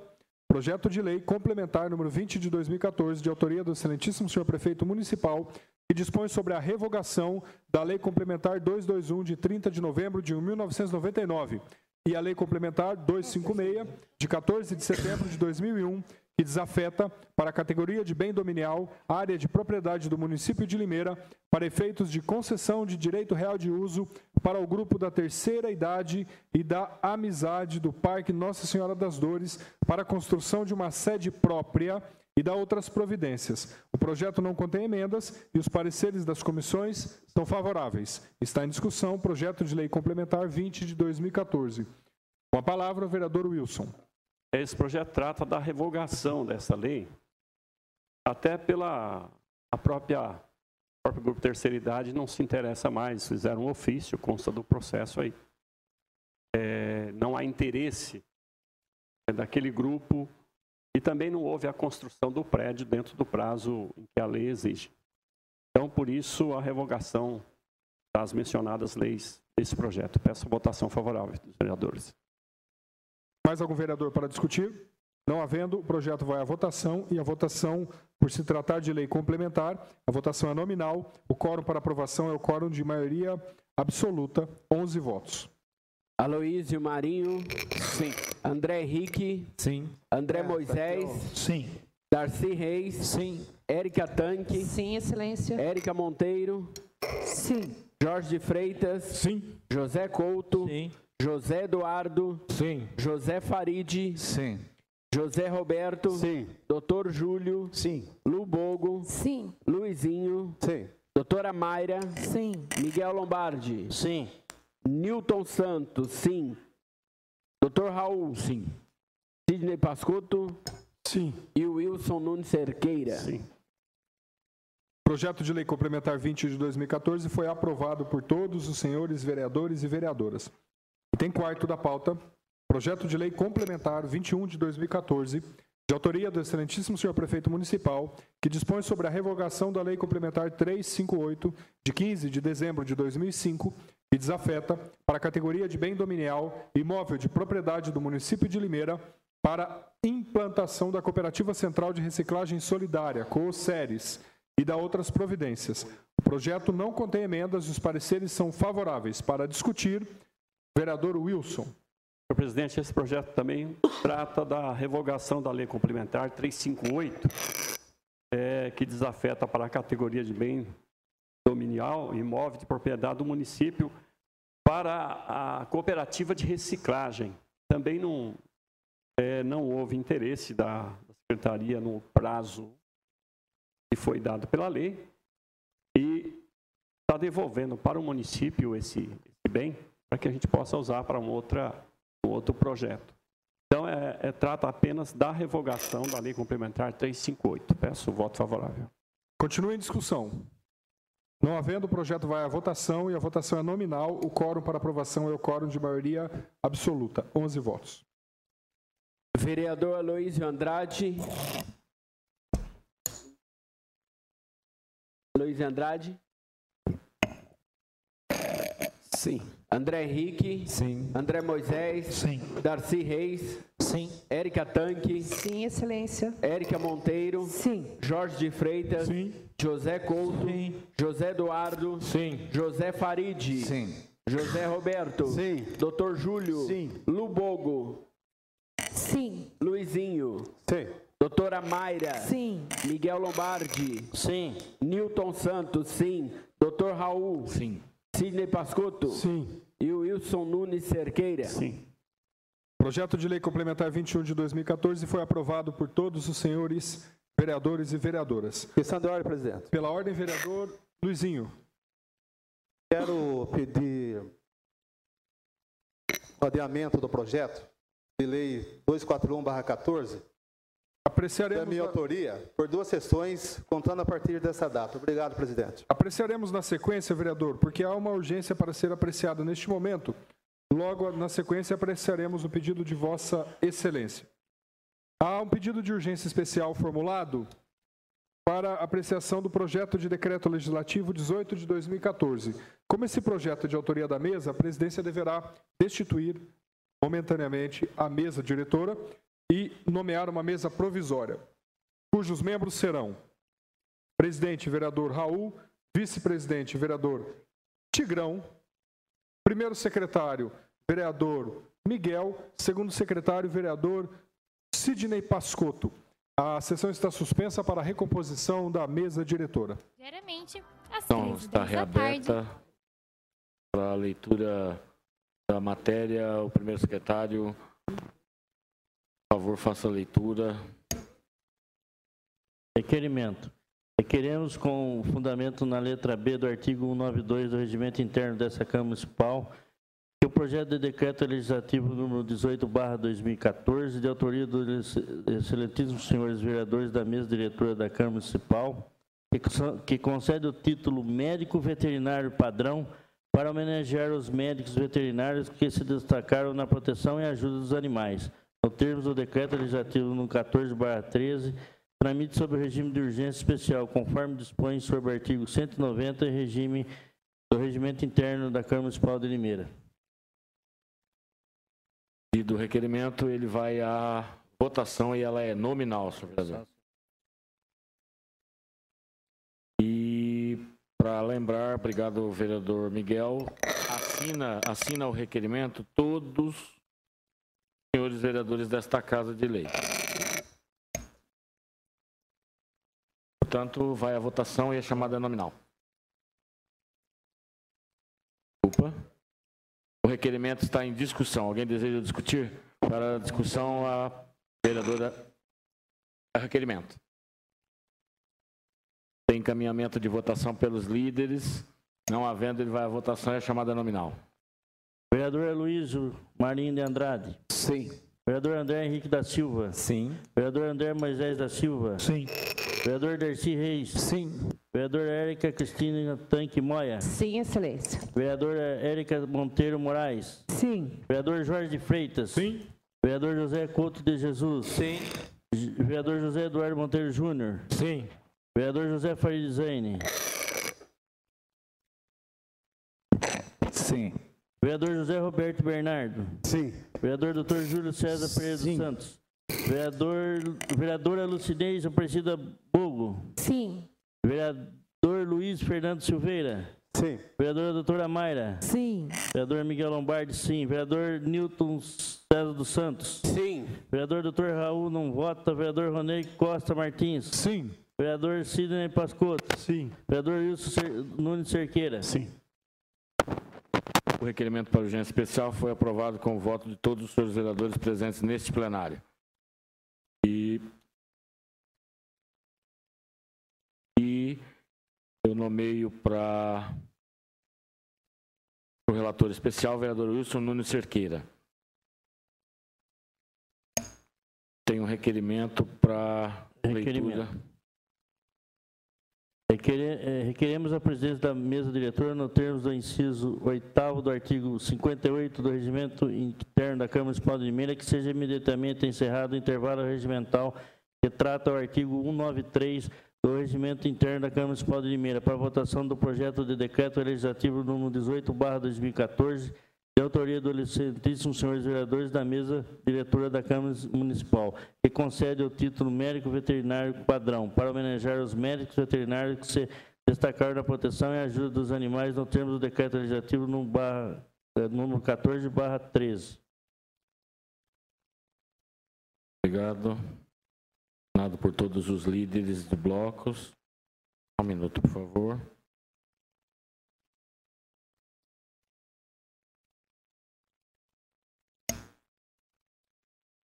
projeto de lei complementar número 20 de 2014, de autoria do excelentíssimo senhor Prefeito Municipal, que dispõe sobre a revogação da Lei Complementar 221, de 30 de novembro de 1999, e a Lei Complementar 256, de 14 de setembro de 2001, que desafeta para a categoria de bem dominial a área de propriedade do município de Limeira para efeitos de concessão de direito real de uso para o grupo da terceira idade e da amizade do Parque Nossa Senhora das Dores para a construção de uma sede própria e da outras providências. O projeto não contém emendas e os pareceres das comissões são favoráveis. Está em discussão o projeto de lei complementar 20 de 2014. Com a palavra, o vereador Wilson.
Esse projeto trata da revogação dessa lei, até pela própria grupo terceira idade não se interessa mais, fizeram um ofício, consta do processo aí. Não há interesse daquele grupo e também não houve a construção do prédio dentro do prazo em que a lei exige. Então, por isso, a revogação das mencionadas leis desse projeto. Peço a votação favorável dos vereadores.
Mais algum vereador para discutir? Não havendo, o projeto vai à votação e a votação, por se tratar de lei complementar, a votação é nominal. O quórum para aprovação é o quórum de maioria absoluta, 11 votos.
Aloísio Marinho.
Sim.
André Henrique.
Sim.
André Moisés.
Sim.
Darcy Reis.
Sim.
Érica Tanque.
Sim, excelência.
Érica Monteiro.
Sim.
Jorge de Freitas.
Sim.
José Couto.
Sim.
José Eduardo.
Sim.
José Farid.
Sim.
José Roberto.
Sim.
Dr. Júlio.
Sim.
Lu Bogo.
Sim.
Luizinho.
Sim.
Doutora Mayra.
Sim.
Miguel Lombardi.
Sim.
Newton Santos. Sim. Dr. Raul.
Sim.
Sidney Pascotto.
Sim.
E o Wilson Nunes Cerqueira.
Sim.
Projeto de lei complementar 20 de 2014 foi aprovado por todos os senhores vereadores e vereadoras. Item 4º da pauta, projeto de lei complementar 21 de 2014, de autoria do excelentíssimo senhor prefeito municipal, que dispõe sobre a revogação da Lei Complementar 358, de 15 de dezembro de 2005, que desafeta, para a categoria de bem dominial imóvel de propriedade do município de Limeira, para implantação da Cooperativa Central de Reciclagem Solidária, COOCERES, e da outras providências. O projeto não contém emendas e os pareceres são favoráveis. Para discutir, vereador Wilson.
Senhor presidente, esse projeto também trata da revogação da Lei Complementar 358, que desafeta para a categoria de bem dominial, imóvel de propriedade do município, para a cooperativa de reciclagem. Também não houve interesse da Secretaria no prazo que foi dado pela lei e está devolvendo para o município esse bem para que a gente possa usar para um outro projeto. Então, trata apenas da revogação da Lei Complementar 358. Peço o voto favorável.
Continua em discussão. Não havendo, o projeto vai à votação e a votação é nominal. O quórum para aprovação é o quórum de maioria absoluta. 11 votos.
Vereador Aloísio Andrade. Aloísio Andrade.
Sim.
André Henrique.
Sim.
André Moisés.
Sim.
Darcy Reis.
Sim.
Érica Tanque.
Sim, excelência.
Érica Monteiro.
Sim.
Jorge de Freitas.
Sim.
José Couto.
Sim.
José Eduardo.
Sim.
José Farid.
Sim.
José Roberto.
Sim.
Doutor Júlio.
Sim.
Lubogo.
Sim.
Luizinho.
Sim.
Doutora Mayra.
Sim.
Miguel Lombardi.
Sim.
Newton Santos. Sim. Doutor Raul.
Sim.
Sidney Pascotto.
Sim.
E o Wilson Nunes Cerqueira.
Sim.
Projeto de Lei Complementar 21 de 2014 foi aprovado por todos os senhores vereadores e vereadoras.
Questão de ordem, presidente.
Pela ordem, vereador Luizinho.
Quero pedir o adiamento do projeto de lei 241/14,
Apreciaremos
da minha autoria, por 2 sessões, contando a partir dessa data. Obrigado, presidente.
Apreciaremos na sequência, vereador, porque há uma urgência para ser apreciada neste momento. Logo, na sequência, apreciaremos o pedido de Vossa Excelência. Há um pedido de urgência especial formulado para apreciação do projeto de decreto legislativo 18 de 2014. Como esse projeto é de autoria da mesa, a presidência deverá destituir momentaneamente a mesa diretora e nomear uma mesa provisória, cujos membros serão presidente, vereador Raul, vice-presidente, vereador Tigrão, primeiro secretário, vereador Miguel, segundo secretário, vereador Sidney Pascotto. A sessão está suspensa para a recomposição da mesa diretora.
Diariamente, às
Então,
13h
está
da
reaberta
tarde.
para a leitura da matéria. O primeiro secretário, por favor, faça a leitura.
Requerimento. Requeremos, com fundamento na letra B do artigo 192 do Regimento Interno dessa Câmara Municipal, que o projeto de decreto legislativo número 18/2014, de autoria dos excelentíssimos senhores vereadores da mesa diretora da Câmara Municipal, que concede o título médico veterinário padrão para homenagear os médicos veterinários que se destacaram na proteção e ajuda dos animais, no termos do decreto legislativo número 14/13, tramite sob o regime de urgência especial, conforme dispõe sobre o artigo 190 do Regimento Interno da Câmara Municipal de Limeira.
E do requerimento, ele vai à votação e ela é nominal, senhor vereador. E, para lembrar, obrigado, vereador Miguel, assina o requerimento todos os senhores vereadores desta Casa de Lei. Portanto, vai à votação e a chamada é nominal. Desculpa. O requerimento está em discussão. Alguém deseja discutir? Para a discussão, a vereadora requerimento. Tem encaminhamento de votação pelos líderes. Não havendo, ele vai à votação e a chamada nominal.
Vereador Aloísio Marinho de Andrade.
Sim.
Vereador André Henrique da Silva.
Sim.
Vereador André Moisés da Silva.
Sim.
Vereador Darcy Reis.
Sim.
Vereadora Érica Cristina Tanque Moia.
Sim, excelência.
Vereadora Érica Monteiro Moraes.
Sim.
Vereador Jorge de Freitas.
Sim.
Vereador José Couto de Jesus.
Sim.
Vereador José Eduardo Monteiro Júnior.
Sim.
Vereador José Farizane.
Sim.
Vereador José Roberto Bernardo.
Sim.
Vereador Dr. Júlio César Pereira dos Santos. Vereadora Lucidez Aparecida Bogo.
Sim.
Vereador Luiz Fernando Silveira.
Sim.
Vereadora doutora Mayra.
Sim.
Vereador Miguel Lombardi, sim. Vereador Newton César dos Santos.
Sim.
Vereador doutor Raul não vota. Vereador Ronei Costa Martins.
Sim.
Vereador Sidney Pascotto.
Sim.
Vereador Wilson Nunes Cerqueira.
Sim.
O requerimento para urgência especial foi aprovado com o voto de todos os senhores vereadores presentes neste plenário. E eu nomeio para o relator especial, o vereador Wilson Nunes Cerqueira. Tem um requerimento para leitura.
Requeremos a presidência da mesa diretora, no termos do inciso 8º do artigo 58 do Regimento Interno da Câmara Municipal de Limeira, que seja imediatamente encerrado o intervalo regimental que trata o artigo 193 do Regimento Interno da Câmara Municipal de Limeira, para votação do projeto de decreto legislativo número 18/2014, de autoria do excelentíssimo senhores vereadores da mesa diretora da Câmara Municipal, que concede o título médico veterinário padrão, para homenagear os médicos veterinários que se destacaram na proteção e ajuda dos animais no termo do decreto legislativo número 14/13.
Obrigado. Assinado por todos os líderes de blocos. Um minuto, por favor.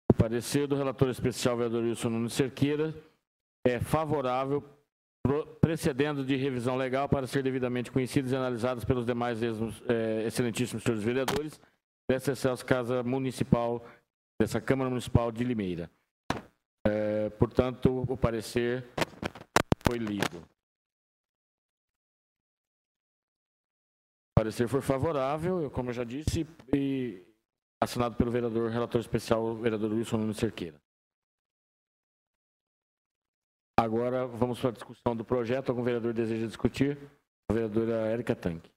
O parecer do relator especial, vereador Wilson Nunes Cerqueira, é favorável, precedendo de revisão legal para ser devidamente conhecidos e analisados pelos demais excelentíssimos senhores vereadores dessa excelsa Casa Municipal, dessa Câmara Municipal de Limeira. Portanto, o parecer foi lido. O parecer foi favorável, como eu já disse, e assinado pelo vereador, relator especial, o vereador Wilson Nunes Cerqueira. Agora vamos para a discussão do projeto. Algum vereador deseja discutir? A vereadora Érica Tanque.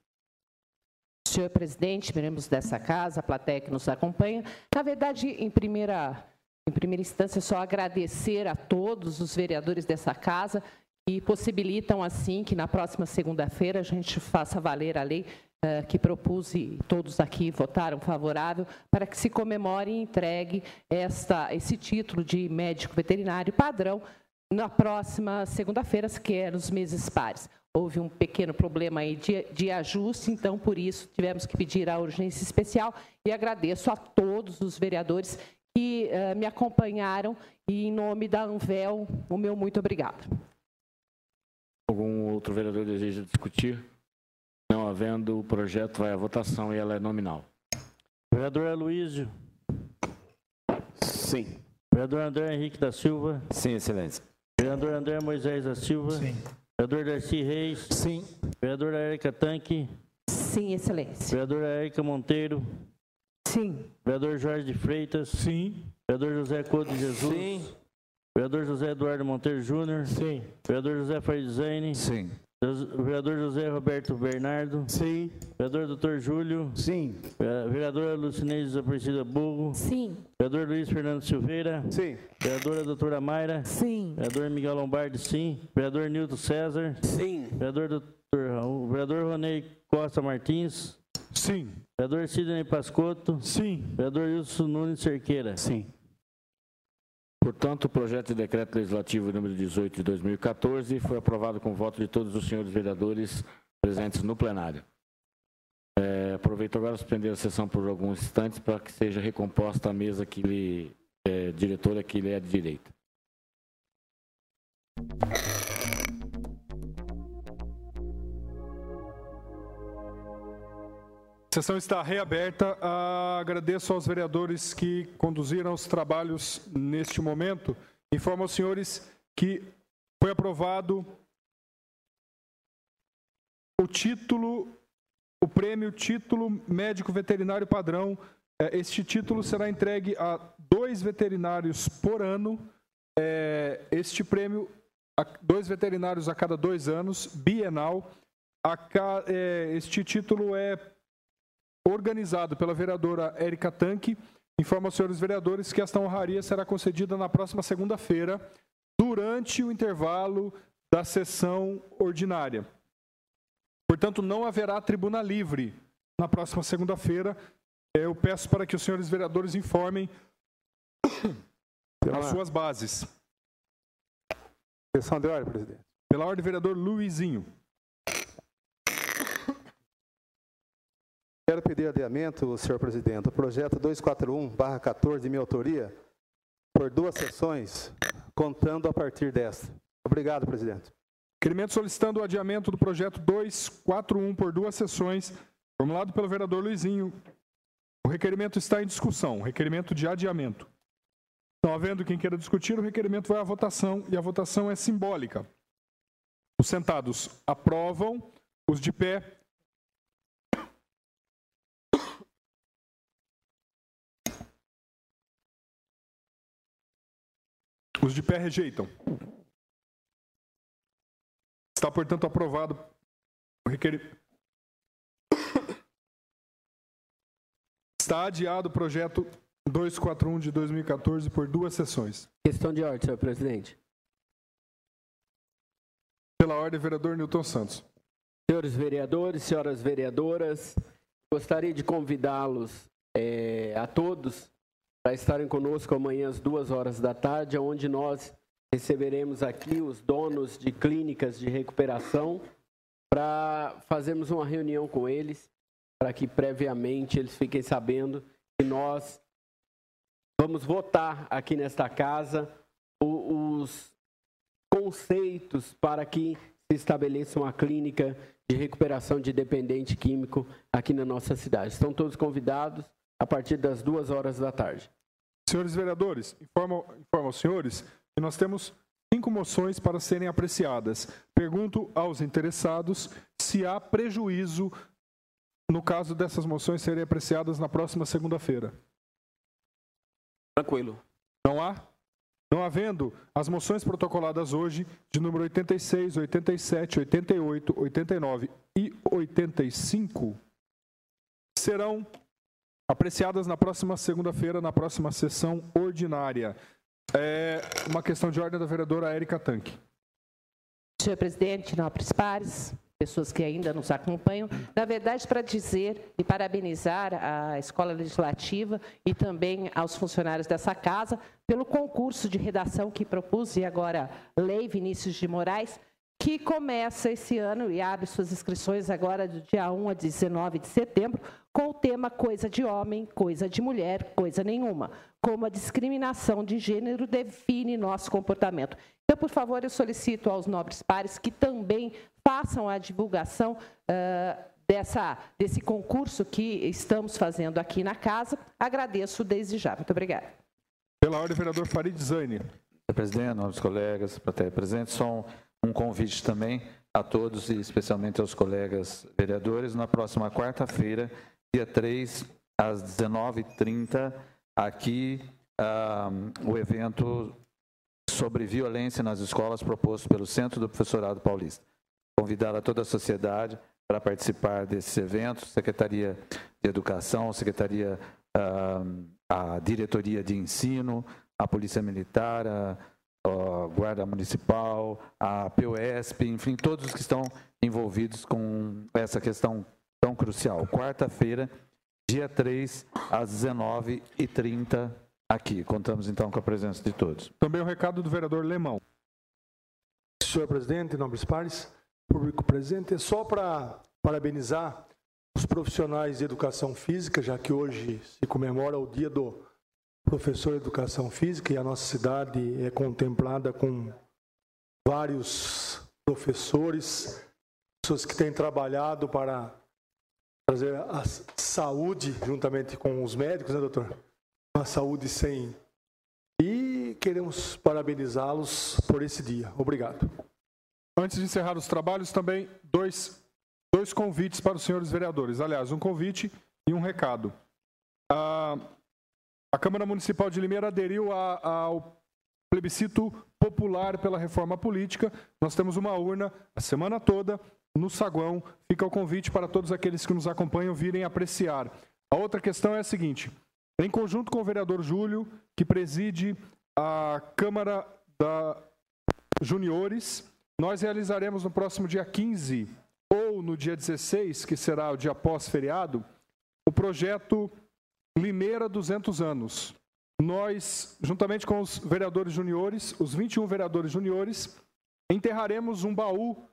Senhor presidente, membros dessa casa, a plateia que nos acompanha, na verdade, em primeira instância, só agradecer a todos os vereadores dessa casa que possibilitam, assim, que na próxima segunda-feira a gente faça valer a lei que propus e todos aqui votaram favorável, para que se comemore e entregue esse título de médico veterinário padrão na próxima segunda-feira, que é nos meses pares. Houve um pequeno problema aí de ajuste, então, por isso, tivemos que pedir a urgência especial e agradeço a todos os vereadores que me acompanharam e, em nome da Anvel, o meu muito obrigado.
Algum outro vereador deseja discutir? Não havendo, o projeto vai à votação e ela é nominal.
Vereador Aloísio.
Sim.
Vereador André Henrique da Silva.
Sim, excelência.
Vereador André Moisés da Silva.
Sim.
Vereador Darcy Reis.
Sim.
Vereadora Érica Tanque.
Sim, excelência.
Vereadora Érica Monteiro.
Sim.
Vereador Jorge de Freitas.
Sim.
Vereador José Couto de Jesus.
Sim.
Vereador José Eduardo Monteiro Júnior.
Sim.
Vereador José Farizane.
Sim.
Vereador José Roberto Bernardo.
Sim.
Vereador Dr. Júlio.
Sim.
Vereadora Lucinez Aparecida Burgo.
Sim.
Vereador Luiz Fernando Silveira.
Sim.
Vereadora doutora Mayra.
Sim.
Vereador Miguel Lombardi, sim. Vereador Nilton César.
Sim.
Vereador doutor Raul. Vereador Ronei Costa Martins.
Sim.
Vereador Sidney Pascotto.
Sim.
Vereador Wilson Nunes Cerqueira.
Sim.
Portanto, o projeto de decreto legislativo número 18 de 2014 foi aprovado com o voto de todos os senhores vereadores presentes no plenário. Aproveito agora suspender a sessão por alguns instantes para que seja recomposta a mesa diretora que lhe é de direito.
A sessão está reaberta. Agradeço aos vereadores que conduziram os trabalhos neste momento. Informo aos senhores que foi aprovado o prêmio Título Médico Veterinário Padrão. Este título será entregue a 2 veterinários por ano, este prêmio, 2 veterinários a cada 2 anos, bienal. Este título é organizado pela vereadora Érica Tanque. Informa aos senhores vereadores que esta honraria será concedida na próxima segunda-feira, durante o intervalo da sessão ordinária. Portanto, não haverá tribuna livre na próxima segunda-feira. Eu peço para que os senhores vereadores informem as suas bases.
Sessão de ordem, presidente.
Pela ordem, vereador Luizinho.
Quero pedir adiamento, senhor presidente, o projeto 241/14 de minha autoria, por 2 sessões, contando a partir desta. Obrigado, presidente.
Requerimento solicitando o adiamento do projeto 241 por 2 sessões, formulado pelo vereador Luizinho. O requerimento está em discussão, requerimento de adiamento. Não havendo quem queira discutir, o requerimento vai à votação e a votação é simbólica. Os sentados aprovam, os de pé rejeitam. Está, portanto, aprovado o requerimento. Está adiado o projeto 241 de 2014 por 2 sessões.
Questão de ordem, senhor presidente.
Pela ordem, vereador Nilton Santos.
Senhores vereadores, senhoras vereadoras, gostaria de convidá-los a todos para estarem conosco amanhã às 14h, onde nós receberemos aqui os donos de clínicas de recuperação para fazermos uma reunião com eles, para que previamente eles fiquem sabendo que nós vamos votar aqui nesta casa os conceitos para que se estabeleça uma clínica de recuperação de dependente químico aqui na nossa cidade. Estão todos convidados a partir das 14h.
Senhores vereadores, informo aos senhores que nós temos 5 moções para serem apreciadas. Pergunto aos interessados se há prejuízo no caso dessas moções serem apreciadas na próxima segunda-feira.
Tranquilo.
Não há? Não havendo, as moções protocoladas hoje, de número 86, 87, 88, 89 e 85, serão apreciadas na próxima segunda-feira, na próxima sessão ordinária. Uma questão de ordem da vereadora Érica Tanque.
Senhor presidente, nobres pares, pessoas que ainda nos acompanham, na verdade, para dizer e parabenizar a Escola Legislativa e também aos funcionários dessa casa pelo concurso de redação que propus, e agora Lei Vinícius de Moraes, que começa esse ano e abre suas inscrições agora do dia 1 a 19 de setembro, com o tema Coisa de Homem, Coisa de Mulher, Coisa Nenhuma, como a discriminação de gênero define nosso comportamento. Então, por favor, eu solicito aos nobres pares que também façam a divulgação desse concurso que estamos fazendo aqui na casa. Agradeço desde já. Muito obrigada.
Pela ordem, vereador Farid Zaini.
Senhor presidente, nobres colegas, plateia presente, só um convite também a todos e especialmente aos colegas vereadores. Na próxima quarta-feira, dia 3, às 19h30, aqui o evento sobre violência nas escolas proposto pelo Centro do Professorado Paulista. Convidar a toda a sociedade para participar desses eventos, Secretaria de Educação, a Diretoria de Ensino, a Polícia Militar, a Guarda Municipal, a POSP, enfim, todos que estão envolvidos com essa questão tão crucial. Quarta-feira, dia 3, às 19h30, aqui. Contamos, então, com a presença de todos.
Também o recado do vereador Lemão.
Senhor presidente, nobres pares, público presente, é só para parabenizar os profissionais de educação física, já que hoje se comemora o dia do professor de educação física e a nossa cidade é contemplada com vários professores, pessoas que têm trabalhado para trazer a saúde juntamente com os médicos, né, doutor? Uma saúde sem... E queremos parabenizá-los por esse dia. Obrigado.
Antes de encerrar os trabalhos, também dois convites para os senhores vereadores. Aliás, um convite e um recado. A Câmara Municipal de Limeira aderiu ao plebiscito popular pela reforma política. Nós temos uma urna a semana toda no saguão. Fica o convite para todos aqueles que nos acompanham virem apreciar. A outra questão é a seguinte: em conjunto com o vereador Júlio, que preside a Câmara da Juniores, nós realizaremos no próximo dia 15 ou no dia 16, que será o dia pós-feriado, o projeto Limeira 200 anos. Nós, juntamente com os vereadores juniores, os 21 vereadores juniores, enterraremos um baú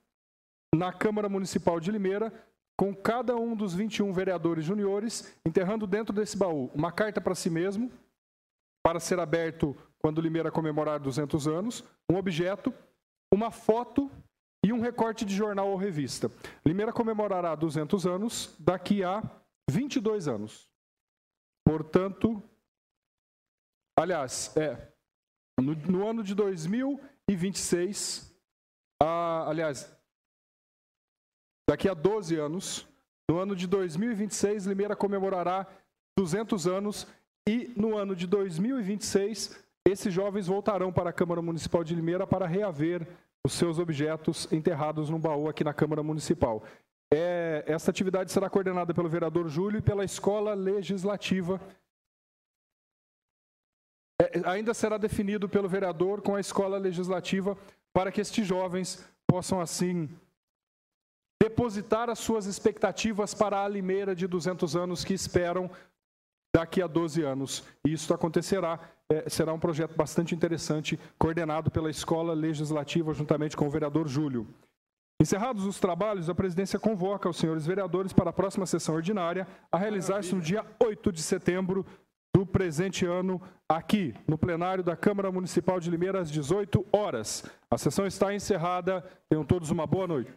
na Câmara Municipal de Limeira, com cada um dos 21 vereadores juniores, enterrando dentro desse baú uma carta para si mesmo, para ser aberto quando Limeira comemorar 200 anos, um objeto, uma foto e um recorte de jornal ou revista. Limeira comemorará 200 anos daqui a 22 anos. Portanto, aliás, no ano de 2026, daqui a 12 anos, no ano de 2026, Limeira comemorará 200 anos e no ano de 2026, esses jovens voltarão para a Câmara Municipal de Limeira para reaver os seus objetos enterrados num baú aqui na Câmara Municipal. Esta atividade será coordenada pelo vereador Júlio e pela Escola Legislativa. Ainda será definido pelo vereador com a Escola Legislativa para que estes jovens possam, assim, depositar as suas expectativas para a Limeira de 200 anos que esperam daqui a 12 anos. E isso acontecerá, será um projeto bastante interessante, coordenado pela Escola Legislativa, juntamente com o vereador Júlio. Encerrados os trabalhos, a presidência convoca os senhores vereadores para a próxima sessão ordinária, a realizar-se no dia 8 de setembro do presente ano, aqui no plenário da Câmara Municipal de Limeira, às 18 horas. A sessão está encerrada. Tenham todos uma boa noite.